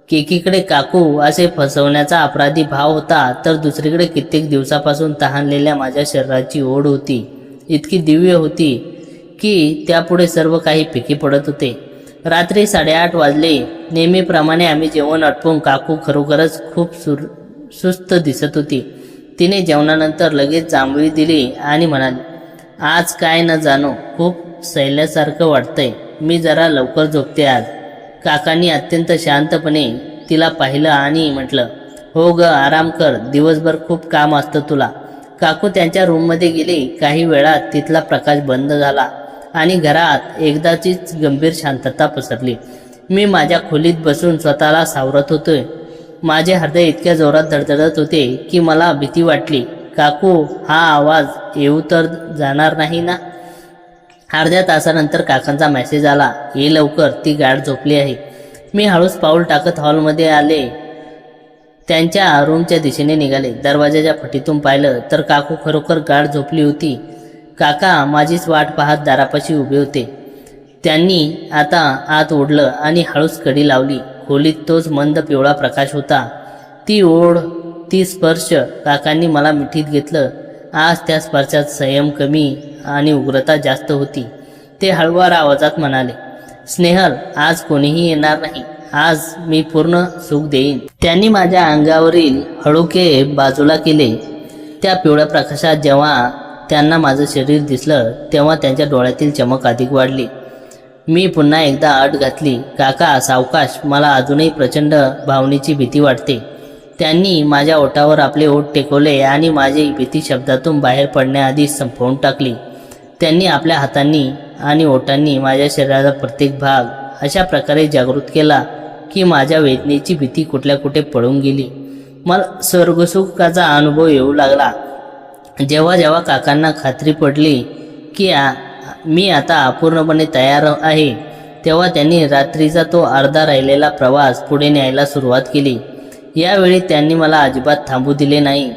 एकीकडे काकू असे फसवण्याचा अपराधी भाव होता, तर दुसरीकडे कित्येक दिवसापासून तहानलेल्या माझ्या शरीराची ओढ होती. इतकी दिव्य होती की त्यापुढे सर्व काही फिके पडत होते. रात्री 8:30 वाजले. नेहमीप्रमाणे आम्ही जेवण आटपून काकू खरोखरच खूप सुस्त दिसत होती. तिने जेवणानंतर लगेच जांभळी दिली आणि म्हणाली, आज काय न जाणो, खूप सैल्यासारखं वाटतंय, मी जरा लवकर झोपते आज. काकांनी अत्यंत शांतपणे तिला पाहिलं आणि म्हटलं, हो ग, आराम कर, दिवसभर खूप काम असतं तुला. काकू त्यांच्या रूममध्ये गेली. काही वेळात तिथला प्रकाश बंद झाला आणि घरात एकदाचीच गंभीर शांतता पसरली. मी माझ्या खोलीत बसून स्वतःला सावरत होतोय. माझे हृदय इतक्या जोरात धडधडत होते की मला भीती वाटली. काकू, हा आवाज येऊ तर जाणार नाही ना? अर्ध्या तासानंतर काकांचा मेसेज आला, ये लवकर, ती गाढ झोपली आहे. मी हळूच पाऊल टाकत हॉलमध्ये आले. त्यांच्या रूमच्या दिशेने निघाले. दरवाजाच्या फटीतून पाहिलं तर काकू खरोखर गाढ झोपली होती. काका माझीच वाट पाहत दारापाशी उभे होते. त्यांनी आता आत ओढलं आणि हळूच कडी लावली. खोलीत तोच मंद पिवळा प्रकाश होता. ती ओढ, ती स्पर्श. काकांनी मला मिठीत घेतलं. आज त्या स्पर्शात संयम कमी आणि उग्रता जास्त होती. ते हळुवार आवाजात म्हणाले, स्नेहल, आज कोणीही येणार नाही, आज मी पूर्ण सुख देईन. त्यांनी माझ्या अंगावरील हळुके बाजूला केले. त्या पिवळ्या प्रकाशात जेव्हा त्यांना माझं शरीर दिसलं तेव्हा त्यांच्या डोळ्यातील चमक अधिक वाढली. मी पुन्हा एकदा अट घातली, काका सावकाश, मला अजूनही प्रचंड भावनेची भीती वाटते. त्यांनी माझ्या ओठावर आपले ओठ टेकवले आणि माझी भीती शब्दातून बाहेर पडण्याआधी संपवून टाकली. त्यांनी आपल्या हातांनी आणि ओठांनी माझ्या शरीराचा प्रत्येक भाग अशा प्रकारे जागृत केला की माझ्या वेदनेची भीती कुठल्या कुठे पळून गेली. मला स्वर्गसुखाचा अनुभव येऊ लागला. जेव्हा जेव्हा काकांना खात्री पडली की मी आता अपूर्णपणे तयार आहे, तेव्हा त्यांनी रात्रीचा तो अर्धा राहिलेला प्रवास पुढे न्यायला सुरुवात केली. यावेळी त्यांनी मला अजिबात थांबू दिले नाही.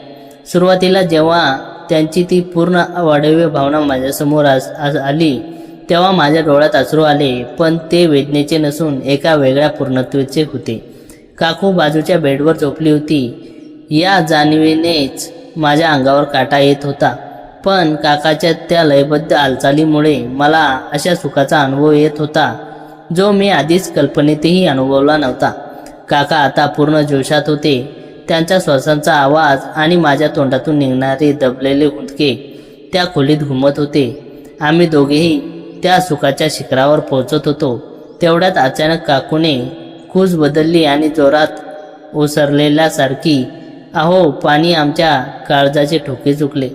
सुरुवातीला जेव्हा त्यांची ती पूर्ण वाढव्य भावना माझ्यासमोर आली तेव्हा माझ्या डोळ्यात अश्रू आले, पण ते वेदनेचे नसून एका वेगळ्या पूर्णत्वाचे होते. काकू बाजूच्या बेडवर झोपली होती. या जाणीवेनेच माझ्या अंगावर काटा येत होता. पण काकाच्या त्या लयबद्ध हालचालीमुळे मला अशा सुखाचा अनुभव येत होता जो मी आधीच कल्पनेतही अनुभवला नव्हता. काका आता पूर्ण जोशात होते. त्यांच्या श्वासांचा आवाज आणि माझ्या तोंडातून निघणारे दबलेले हुंदके त्या खोलीत घुमत होते. आम्ही दोघेही त्या सुखाच्या शिखरावर पोहोचत होतो. तेवढ्यात अचानक काकूने कूस बदलली आणि जोरात ओसरलेल्यासारखी, अहो पाणी, आमच्या काळजाचे ठोके चुकले.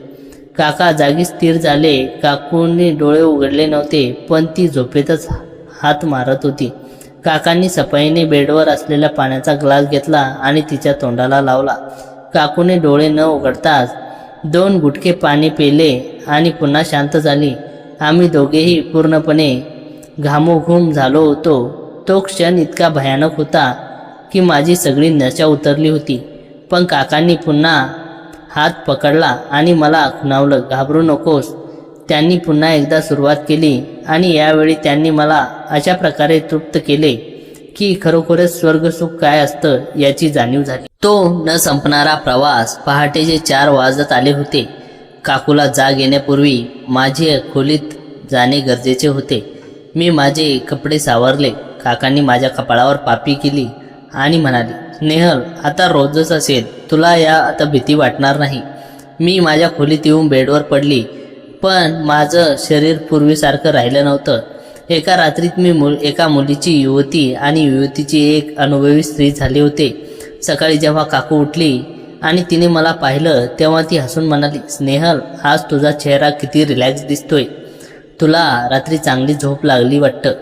काका जागी स्थिर झाले. काकूंनी डोळे उघडले नव्हते, पण ती झोपेतच हात मारत होती. काकांनी सफाईने बेडवर असलेला पाण्याचा ग्लास घेतला आणि तिच्या तोंडाला लावला. काकूने डोळे न उघडताच 2 गुटके पाणी पिले आणि पुन्हा शांत झाली. आम्ही दोघेही पूर्णपणे घामोघूम झालो होतो. तो क्षण इतका भयानक होता की माझी सगळी नशा उतरली होती. पण काकांनी पुन्हा हात पकडला आणि मला खुणावलं, घाबरू नकोस. त्यांनी पुन्हा एकदा सुरुवात केली आणि यावेळी त्यांनी मला अशा प्रकारे तृप्त केले की खरोखरच स्वर्गसुख काय असतं याची जाणीव झाली. तो न संपणारा प्रवास. पहाटेचे 4 वाजत आले होते. काकूला जाग येण्यापूर्वी माझे खोलीत जाणे गरजेचे होते. मी माझे कपडे सावरले. काकांनी माझ्या कपाळावर पापी केली आणि म्हणाली, स्नेहल, आता रोजच असेल, तुला या आता भीती वाटणार नाही. मी माझ्या खोलीत येऊन बेडवर पडली, पण माझं शरीर पूर्वीसारखं राहिलं नव्हतं. एका रात्रीत मी एका मुलीची युवती आणि युवतीची एक अनुभवी स्त्री झाले होते. सकाळी जेव्हा काकू उठली आणि तिने मला पाहिलं तेव्हा ती हसून म्हणाली, स्नेहल, आज तुझा चेहरा किती रिलॅक्स दिसतोय. तुला रात्री चांगली झोप लागली वाटतं.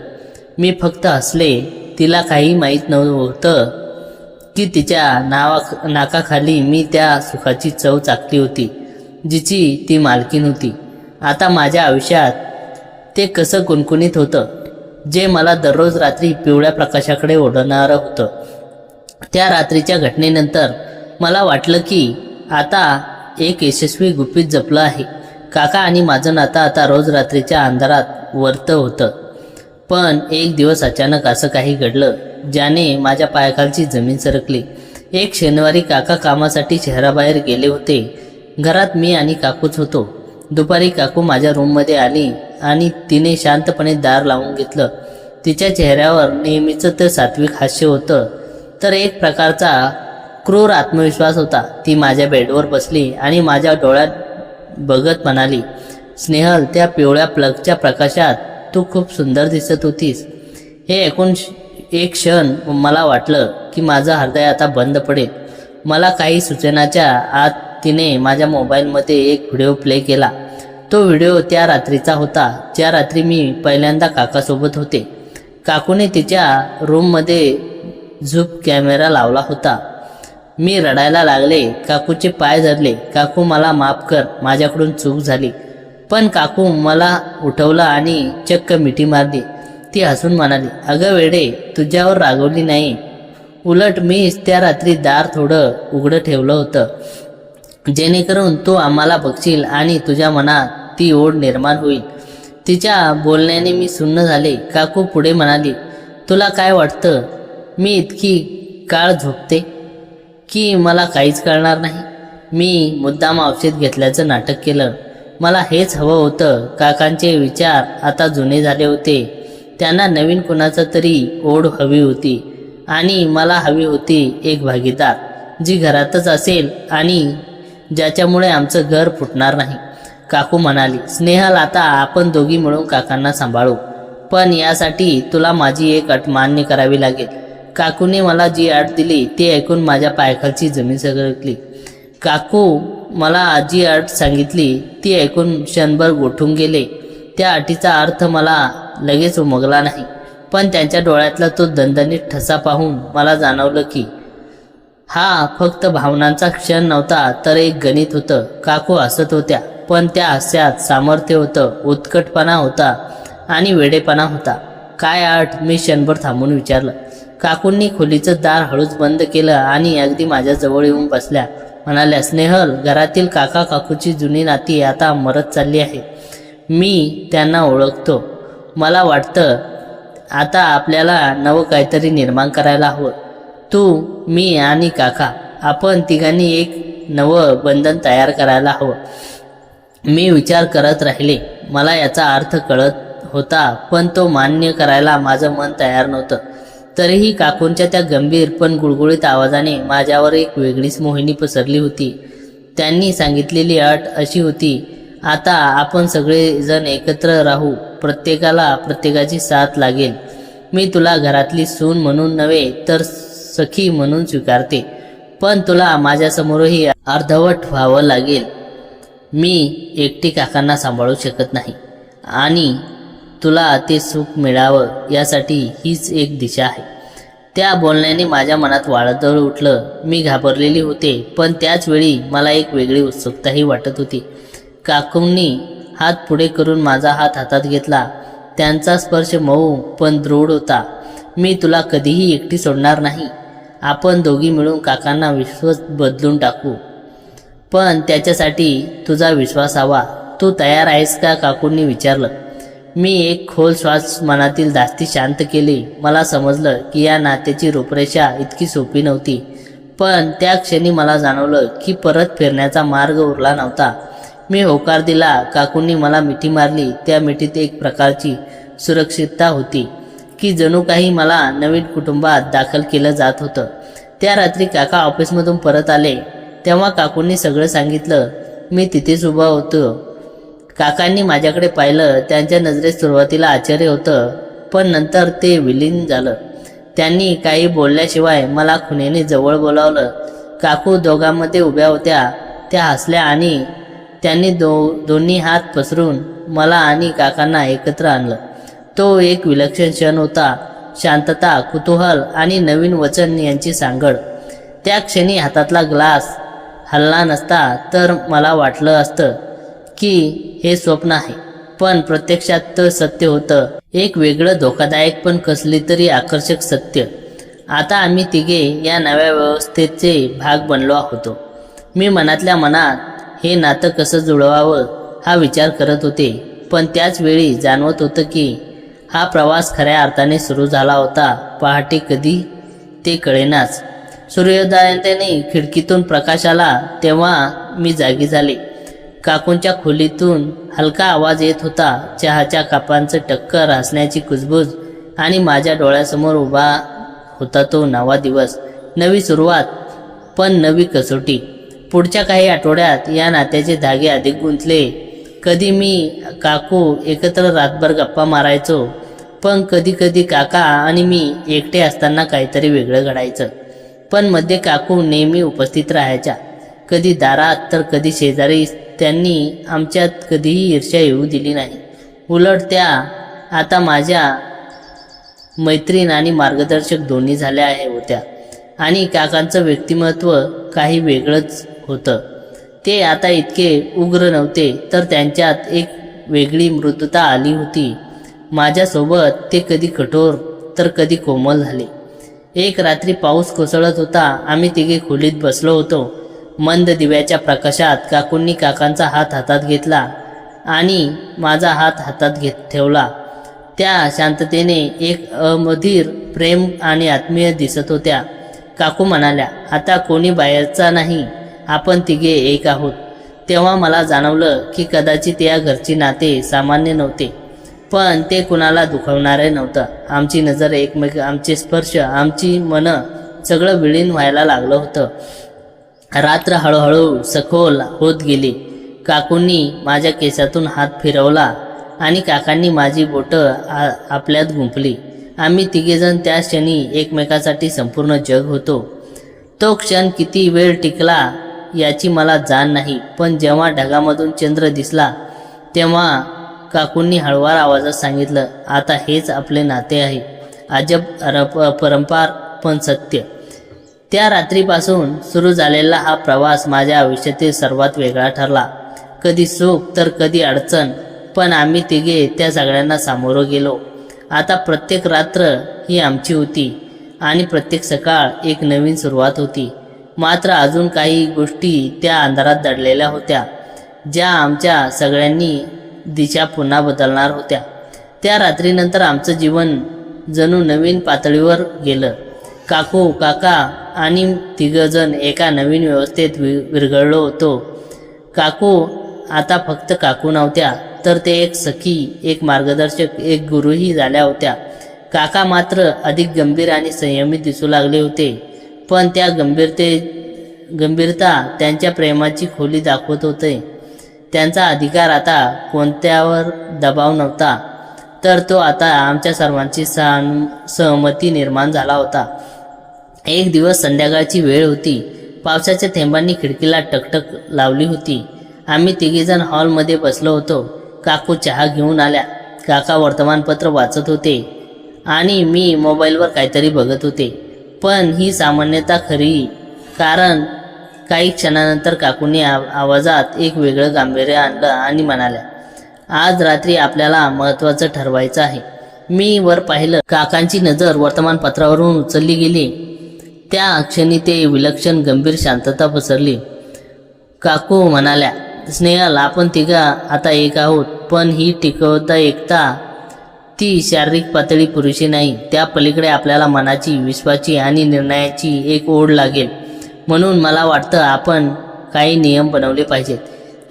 मी फक्त हसले. तिला काही माहीत नव्हतं की तिच्या नाकाखाली मी त्या सुखाची चव चाकली होती जिची ती मालकीन होती. आता माझ्या आयुष्यात ते कसं कुणकुणीत होतं जे मला दररोज रात्री पिवळ्या प्रकाशाकडे ओढणारं होतं. त्या रात्रीच्या घटनेनंतर मला वाटलं की आता एक यशस्वी गुपित जपलं आहे. काका आणि माझं नातं आता रोज रात्रीच्या अंधारात वर्त होतं. पण एक दिवस अचानक असं काही घडलं ज्याने माझ्या पायाखालची जमीन सरकली. एक शनिवारी काका कामासाठी शहराबाहेर गेले होते. घरात मी आणि काकूच होतो. दुपारी काकू माझ्या रूममध्ये आली आणि तिने शांतपणे दार लावून घेतलं. तिच्या चेहऱ्यावर नेहमीचं ते सात्विक हास्य होतं, तर एक प्रकारचा क्रूर आत्मविश्वास होता. ती माझ्या बेडवर बसली आणि माझ्या डोळ्यात बघत म्हणाली, स्नेहल, त्या पिवळ्या प्लगच्या प्रकाशात तू खूप सुंदर दिसत होतीस. हे ऐकून एक क्षण मला वाटलं की माझं हृदय आता बंद पडेल. मला काही सूचनाच्या आत तिने माझ्या मोबाईलमध्ये एक व्हिडिओ प्ले केला. तो व्हिडिओ त्या रात्रीचा होता ज्या रात्री मी पहिल्यांदा काकासोबत होते. काकूने तिच्या रूममध्ये झूम कॅमेरा लावला होता. मी रडायला लागले. काकूचे पाय धरले. काकू, मला माफ कर, माझ्याकडून चूक झाली. पण काकू मला उठवलं आणि चक्क मिठी मारली. ती हसून म्हणाली, अगं वेडे, तुझ्यावर रागवली नाही. उलट मी त्या रात्री दार थोडं उघडं ठेवलं होतं जेणेकरून तू आम्हाला बघशील आणि तुझ्या मनात ती ओढ निर्माण होईल. तिच्या बोलण्याने मी सुन्न झाले. काकू पुढे म्हणाली, तुला काय वाटतं मी इतकी काळ झोपते की मला काहीच कळणार नाही? मी मुद्दाम औषध घेतल्याचं नाटक केलं. मला हेच हवं होतं. काकांचे विचार आता जुने झाले होते. त्यांना नवीन कुणाचं तरी ओढ हवी होती आणि मला हवी होती एक भागीदार जी घरातच असेल आणि ज्याच्यामुळे आमचं घर फुटणार नाही. काकू म्हणाली, स्नेहल, आता आपण दोघी मिळून काकांना सांभाळू, पण यासाठी तुला माझी एक अट मान्य करावी लागेल. काकूने मला जी अट दिली ती ऐकून माझ्या पायाखालची जमीन सरकली. काकू मला जी अट सांगितली ती ऐकून क्षणभर गोठून गेले. त्या अटीचा अर्थ मला लगेच उमगला नाही, पण त्यांच्या डोळ्यातला तो दणदणीत ठसा पाहून मला जाणवलं की हा फक्त भावनांचा क्षण नव्हता, तर एक गणित होतं. काकू हसत होत्या, पण त्या हास्यात सामर्थ्य होतं, उत्कटपणा होता आणि वेडेपणा होता. काय अट? मी क्षणभर थांबून विचारलं. काकूंनी खोलीचं दार हळूच बंद केलं आणि अगदी माझ्या जवळ येऊन बसल्या. म्हणाल्या, स्नेहल, घरातील काका काकूची जुनी नाती आता मरत चालली आहे. मी त्यांना ओळखतो. मला वाटतं आता आपल्याला नवं काहीतरी निर्माण करायला हवं. तू, मी आणि काका, आपण तिघांनी एक नवं बंधन तयार करायला हवं. मी विचार करत राहिले. मला याचा अर्थ कळत होता, पण तो मान्य करायला माझं मन तयार नव्हतं. तरीही काकूंच्या त्या गंभीर पण गुळगुळीत आवाजाने माझ्यावर एक वेगळीच मोहिनी पसरली होती. त्यांनी सांगितलेली अट अशी होती, आता आपण सगळेजण एकत्र राहू, प्रत्येकाला प्रत्येकाची साथ लागेल. मी तुला घरातली सून म्हणून नव्हे तर सखी म्हणून स्वीकारते, पण तुला माझ्यासमोरही अर्धवट व्हावं लागेल. मी एकटी काकांना सांभाळू शकत नाही आणि तुला ते सुख मिळावं यासाठी हीच एक दिशा आहे. त्या बोलण्याने माझ्या मनात वादळ उठलं. मी घाबरलेली होते, पण त्याच वेळी मला एक वेगळी उत्सुकताही वाटत होती. काकूंनी हात पुढे करून माझा हात हातात घेतला. त्यांचा स्पर्श मऊ पण दृढ होता. मी तुला कधीही एकटी सोडणार नाही. आपण दोघी मिळून काकांना विश्वास बदलून टाकू, पण त्याच्यासाठी तुझा विश्वास हवा. तू तयार आहेस का? काकूंनी विचारलं. मी एक खोल श्वास मनातील धास्ती शांत केली. मला समजलं की या नात्याची रूपरेषा इतकी सोपी नव्हती, पण त्या क्षणी मला जाणवलं की परत फिरण्याचा मार्ग उरला नव्हता. मी होकार दिला. काकूंनी मला मिठी मारली. त्या मिठीत एक प्रकारची सुरक्षितता होती की जणू काही मला नवीन कुटुंबात दाखल केलं जात होतं. त्या रात्री काका ऑफिसमधून परत आले तेव्हा काकूंनी सगळं सांगितलं. मी तिथेच उभा होतो. काकांनी माझ्याकडे पाहिलं. त्यांच्या नजरेत सुरुवातीला आश्चर्य होतं, पण नंतर ते विलीन झालं. त्यांनी काही बोलल्याशिवाय मला खुणेने जवळ बोलावलं. काकू दोघांमध्ये उभ्या होत्या. त्या हसल्या आणि त्यांनी दोन्ही हात पसरून मला आणि काकांना एकत्र आणलं. तो एक विलक्षण क्षण होता. शांतता, कुतूहल आणि नवीन वचन यांची सांगड. त्या क्षणी हातातला ग्लास हलला नसता तर मला वाटलं असतं की हे स्वप्न आहे, पण प्रत्यक्षात तर सत्य होतं. एक वेगळं, धोकादायक पण कसली तरी आकर्षक सत्य. आता आम्ही तिघे या नव्या व्यवस्थेचे भाग बनलो होतो. मी मनातल्या मनात हे नातं कसं जुळवावं हा विचार करत होते, पण त्याच वेळी जाणवत होतं की हा प्रवास खऱ्या अर्थाने सुरू झाला होता. पहाटे कधी ते कळेनाच. सूर्योदयाने खिडकीतून प्रकाश आला तेव्हा मी जागी झाले. काकूंच्या खोलीतून हलका आवाज येत होता. चहाच्या कपांचं टक्कर, हसण्याची कुजबूज आणि माझ्या डोळ्यासमोर उभा होता तो नवा दिवस. नवी सुरुवात, पण नवी कसोटी. पुढच्या काही आठवड्यात या नात्याचे धागे अधिक गुंतले. कधी मी काकू एकत्र रातभर गप्पा मारायचो, पण कधी कधी काका आणि मी एकटे असताना काहीतरी वेगळं घडायचं. पण मध्ये काकू नेहमी उपस्थित राहायच्या, कधी दारात तर कधी शेजारी. त्यांनी आमच्यात कधीही ईर्ष्या येऊ दिली नाही. उलट त्या आता माझ्या मैत्रीण आणि मार्गदर्शक दोन्ही झाल्या होत्या. आणि काकांचं व्यक्तिमत्व काही वेगळंच होतं. ते आता इतके उग्र नव्हते, तर त्यांच्यात एक वेगळी मृदुता आली होती. माझ्यासोबत ते कधी कठोर तर कधी कोमल झाले. एक रात्री पाऊस कोसळत होता. आम्ही तिघे खोलीत बसलो होतो. मंद दिव्याच्या प्रकाशात काकूंनी काकांचा हात हातात घेतला आणि माझा हात हातात ठेवला. त्या शांततेने एक अमधुर प्रेम आणि आत्मीय दिसत होत्या. काकू म्हणाल्या, आता कोणी बाहेरचा नाही, आपण तिघे एक आहोत. तेव्हा मला जाणवलं की कदाचित या घरची नाते सामान्य नव्हते, पण ते कुणाला दुखवणारे नव्हतं. आमची नजर एकमेक, आमचे स्पर्श, आमची मनं, सगळं विलीन व्हायला लागलं होतं. रात्र हळूहळू सखोल होत गेली. काकूंनी माझ्या केसातून हात फिरवला आणि काकांनी माझी बोटं आपल्यात गुंफली. आम्ही तिघेजण त्या क्षणी एकमेकासाठी संपूर्ण जग होतो. तो क्षण किती वेळ टिकला याची मला जाण नाही, पण जेव्हा ढगामधून चंद्र दिसला तेव्हा काकूंनी हळुवार आवाजात सांगितलं, आता हेच आपले नाते आहे. अजब परंपार पण सत्य. त्या रात्रीपासून सुरू झालेला हा प्रवास माझ्या आयुष्यातील सर्वात वेगळा ठरला. कधी सुख तर कधी अडचण, पण आम्ही तिघे त्या सगळ्यांना सामोरं गेलो. आता प्रत्येक रात्र ही आमची होती आणि प्रत्येक सकाळ एक नवीन सुरुवात होती. मात्र अजून काही गोष्टी त्या अंधारात दडलेल्या होत्या, ज्या आमच्या सगळ्यांनी दिशा पुन्हा बदलणार होत्या. त्या रात्रीनंतर आमचं जीवन जणू नवीन पातळीवर गेलं. काकू, काका आणि तिघजण एका नवीन व्यवस्थेत विरघळलो होतो. काकू आता फक्त काकू नव्हत्या, तर ते एक सखी, एक मार्गदर्शक, एक गुरुही झाल्या होत्या. काका मात्र अधिक गंभीर आणि संयमित दिसू लागले होते, पण त्या गंभीरता त्यांच्या प्रेमाची खोली दाखवत होते. त्यांचा अधिकार आता कोणत्यावर दबाव नव्हता, तर तो आता आमच्या सर्वांची सहमती निर्माण झाला होता. एक दिवस संध्याकाळची वेळ होती. पावसाच्या थेंबांनी खिडकीला टकटक लावली होती. आम्ही तिघेजण हॉलमध्ये बसलो होतो. काकू चहा घेऊन आल्या. काका वर्तमानपत्र वाचत होते आणि मी मोबाईलवर काहीतरी बघत होते. पण ही सामान्यता खरी, कारण काही क्षणानंतर काकूंनी आवाजात एक वेगळं गांभीर्य आणलं आणि म्हणाल्या, आज रात्री आपल्याला महत्त्वाचं ठरवायचं आहे. मी वर पाहिलं. काकांची नजर वर्तमानपत्रावरून उचलली गेली. त्या क्षणी ते विलक्षण गंभीर शांतता पसरली. काकू म्हणाल्या, स्नेहल, आपण तिघा आता एक आहोत, पण ही टिकवता एकता ती शारीरिक पातळी पुरेशी नाही. त्या पलीकडे आपल्याला मनाची, विश्वाची आणि निर्णयाची एक ओढ लागेल. म्हणून मला वाटतं आपण काही नियम बनवले पाहिजेत.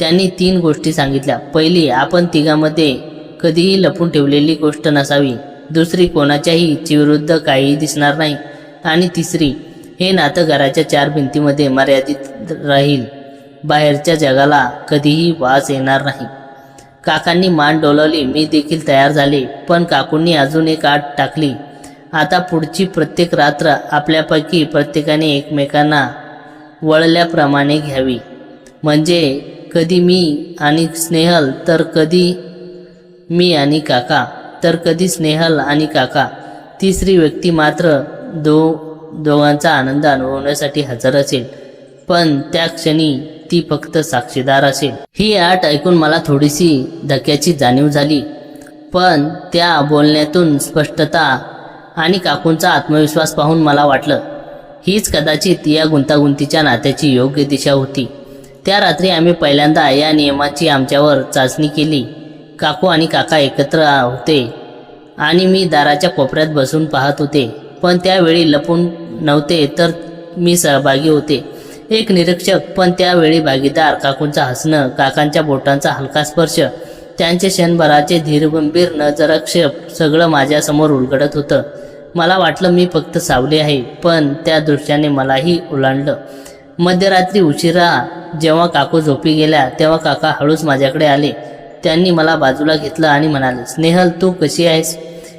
त्यांनी 3 गोष्टी सांगितल्या. पहिली, आपण तिघांमध्ये कधीही लपून ठेवलेली गोष्ट नसावी. दुसरी, कोणाच्याही इच्छेविरुद्ध काहीही दिसणार नाही. आणि तिसरी, हे नातं घराच्या 4 भिंतीमध्ये मर्यादित राहील. बाहेरच्या जगाला कधीही वास येणार नाही. काकांनी मान डोलावली. मी देखील तयार झाले, पण काकूंनी अजून एक अट टाकली. आता पुढची प्रत्येक रात्र आपल्यापैकी प्रत्येकाने एकमेकांना वळल्याप्रमाणे घ्यावी. म्हणजे कधी मी आणि स्नेहल, तर कधी मी आणि काका, तर कधी स्नेहल आणि काका. तिसरी व्यक्ती मात्र दोघांचा आनंद अनुभवण्यासाठी हजर असेल, पण त्या क्षणी ती फक्त साक्षीदार असेल. ही अट ऐकून मला थोडीशी धक्क्याची जाणीव झाली, पण त्या बोलण्यातून स्पष्टता आणि काकूंचा आत्मविश्वास पाहून मला वाटलं हीच कदाचित या गुंतागुंतीच्या नात्याची योग्य दिशा होती. त्या रात्री आम्ही पहिल्यांदा या नियमाची आमच्यावर चाचणी केली. काकू आणि काका एकत्र होते आणि मी दाराच्या कोपऱ्यात बसून पाहत होते, पण त्यावेळी लपून नव्हते, तर मी सहभागी होते, एक निरीक्षक. पण त्यावेळी भागीदार. काकूंचं हसणं, काकांच्या बोटांचा हलका स्पर्श, त्यांचे क्षणभराचे धीरगंभीर नजराक्षेप सगळं माझ्यासमोर उलगडत होतं. मला वाटलं मी फक्त सावली आहे, पण त्या दृश्याने मलाही ओलांडलं. मध्यरात्री उशिरा जेव्हा काकू झोपी गेल्या, तेव्हा काका हळूच माझ्याकडे आले. त्यांनी मला बाजूला घेतलं आणि म्हणाले, स्नेहल, तू कशी आहेस?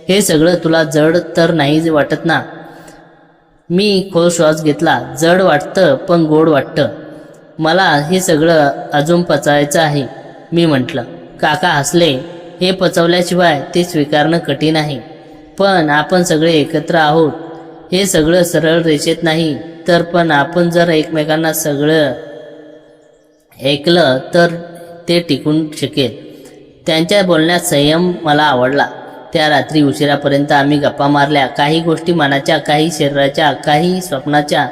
हे सगळं तुला जड तर नाही वाटत ना? मी खोल श्वास घेतला. जड वाटतं, पण गोड वाटतं. मला हे सगळं अजून पचायचं आहे, मी म्हटलं. काका हसले. हे पचवल्याशिवाय ते स्वीकारणं कठीण आहे, पण आपण सगळे एकत्र आहोत. हे सगळं सरळ रेषेत नाही, तर पण आपण जर एकमेकांना सगळं ऐकलं तर ते टिकून शकेल. त्यांच्या बोलण्यात संयम मला आवडला. त्या रात्री उशिरापर्यंत आम्ही गप्पा मारल्या. काही गोष्टी मनाच्या, काही शरीराच्या, काही स्वप्नाच्या.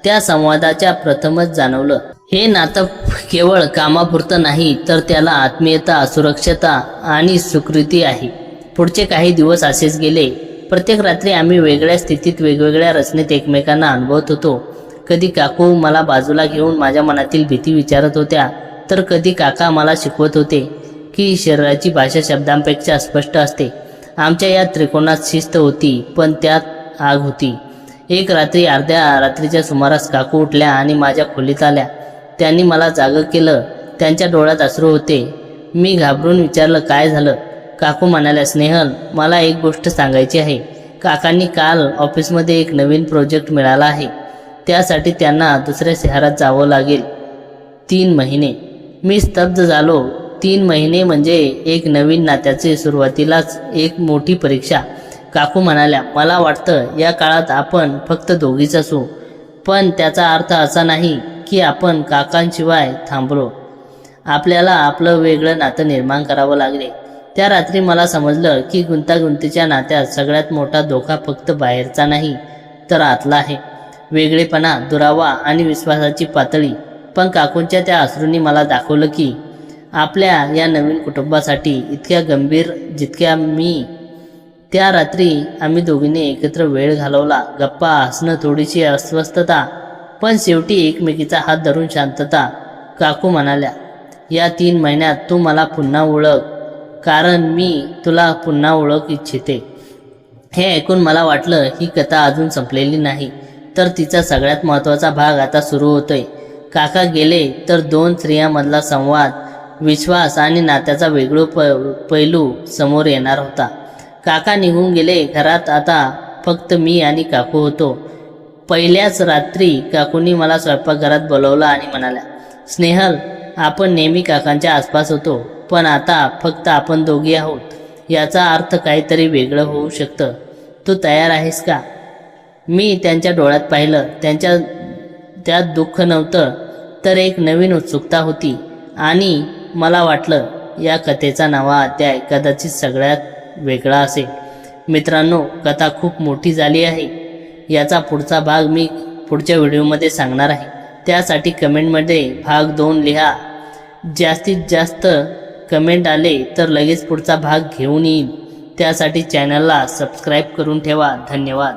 त्या संवादाच्या प्रथमच जाणवलं, हे नातं केवळ कामापुरतं नाही, तर त्याला आत्मीयता, सुरक्षता आणि स्वीकृती आहे. पुढचे काही दिवस असेच गेले. प्रत्येक रात्री आम्ही वेगळ्या स्थितीत, वेगवेगळ्या रचनेत एकमेकांना अनुभवत होतो. कधी काकू मला बाजूला घेऊन माझ्या मनातील भीती विचारत होत्या, तर कधी काका मला शिकवत होते की शरीराची भाषा शब्दांपेक्षा स्पष्ट असते. आमच्या या त्रिकोणात शिस्त होती, पण त्यात आग होती. एक रात्री अर्ध्या रात्रीच्या सुमारास काकू उठल्या आणि माझ्या खोलीत आल्या. त्यांनी मला जागं केलं. त्यांच्या डोळ्यात अश्रू होते. मी घाबरून विचारलं, काय झालं? काकू म्हणाल्या, स्नेहल, मला एक गोष्ट सांगायची आहे. काकांनी काल ऑफिसमध्ये एक नवीन प्रोजेक्ट मिळाला आहे. त्यासाठी त्यांना दुसऱ्या शहरात जावं लागेल. 3 महिने. मी स्तब्ध झालो. 3 महिने म्हणजे एक नवीन नात्याचे सुरुवातीलाच एक मोठी परीक्षा. काकू म्हणाल्या, मला वाटतं या काळात आपण फक्त दोघीच असू, पण त्याचा अर्थ असा नाही की आपण काकांशिवाय थांबलो. आपल्याला आपलं वेगळं नातं निर्माण करावं लागले. त्या रात्री मला समजलं की गुंतागुंतीच्या नात्यात सगळ्यात मोठा धोका फक्त बाहेरचा नाही, तर आतला आहे. वेगळेपणा, दुरावा आणि विश्वासाची पातळी. पण काकूंच्या त्या अश्रूंनी मला दाखवलं की आपल्या या नवीन कुटुंबासाठी इतक्या गंभीर जितक्या मी. त्या रात्री आम्ही दोघींनी एकत्र वेळ घालवला. गप्पा, हसणं, थोडीशी अस्वस्थता, पण शेवटी एकमेकीचा हात धरून शांतता. काकू म्हणाल्या, या 3 महिन्यात तू मला पुन्हा ओळख, कारण मी तुला पुन्हा ओळख इच्छिते. हे ऐकून मला वाटलं ही कथा अजून संपलेली नाही, तर तिचा सगळ्यात महत्त्वाचा भाग आता सुरू होतोय. काका गेले तर 2 स्त्रियांमधला संवाद, विश्वास आणि नात्याचा वेगळा पैलू समोर येणार होता. काका निघून गेले. घरात आता फक्त मी आणि काकू होतो. पहिल्याच रात्री काकूंनी मला स्वयंपाकघरात बोलवलं आणि म्हणाल्या, स्नेहल, आपण नेहमी काकांच्या आसपास होतो, पण आता फक्त आपण दोघी आहोत. याचा अर्थ काहीतरी वेगळं होऊ शकतं. तू तयार आहेस का? मी त्यांच्या डोळ्यात पाहिलं. त्यात दुःख नव्हतं, तर एक नवीन उत्सुकता होती. आणि मला वाटलं या कथेचा नवा अध्याय कदाचित सगळ्यात वेगळा असेल. मित्रांनो, कथा खूप मोठी झाली आहे. याचा पुढचा भाग मी पुढच्या व्हिडिओमध्ये सांगणार आहे. त्यासाठी कमेंटमध्ये भाग 2 लिहा. जास्तीत जास्त कमेंट आले तर लगेच पुढचा भाग घेऊन येईल. त्यासाठी चॅनलला सबस्क्राईब करून ठेवा. धन्यवाद.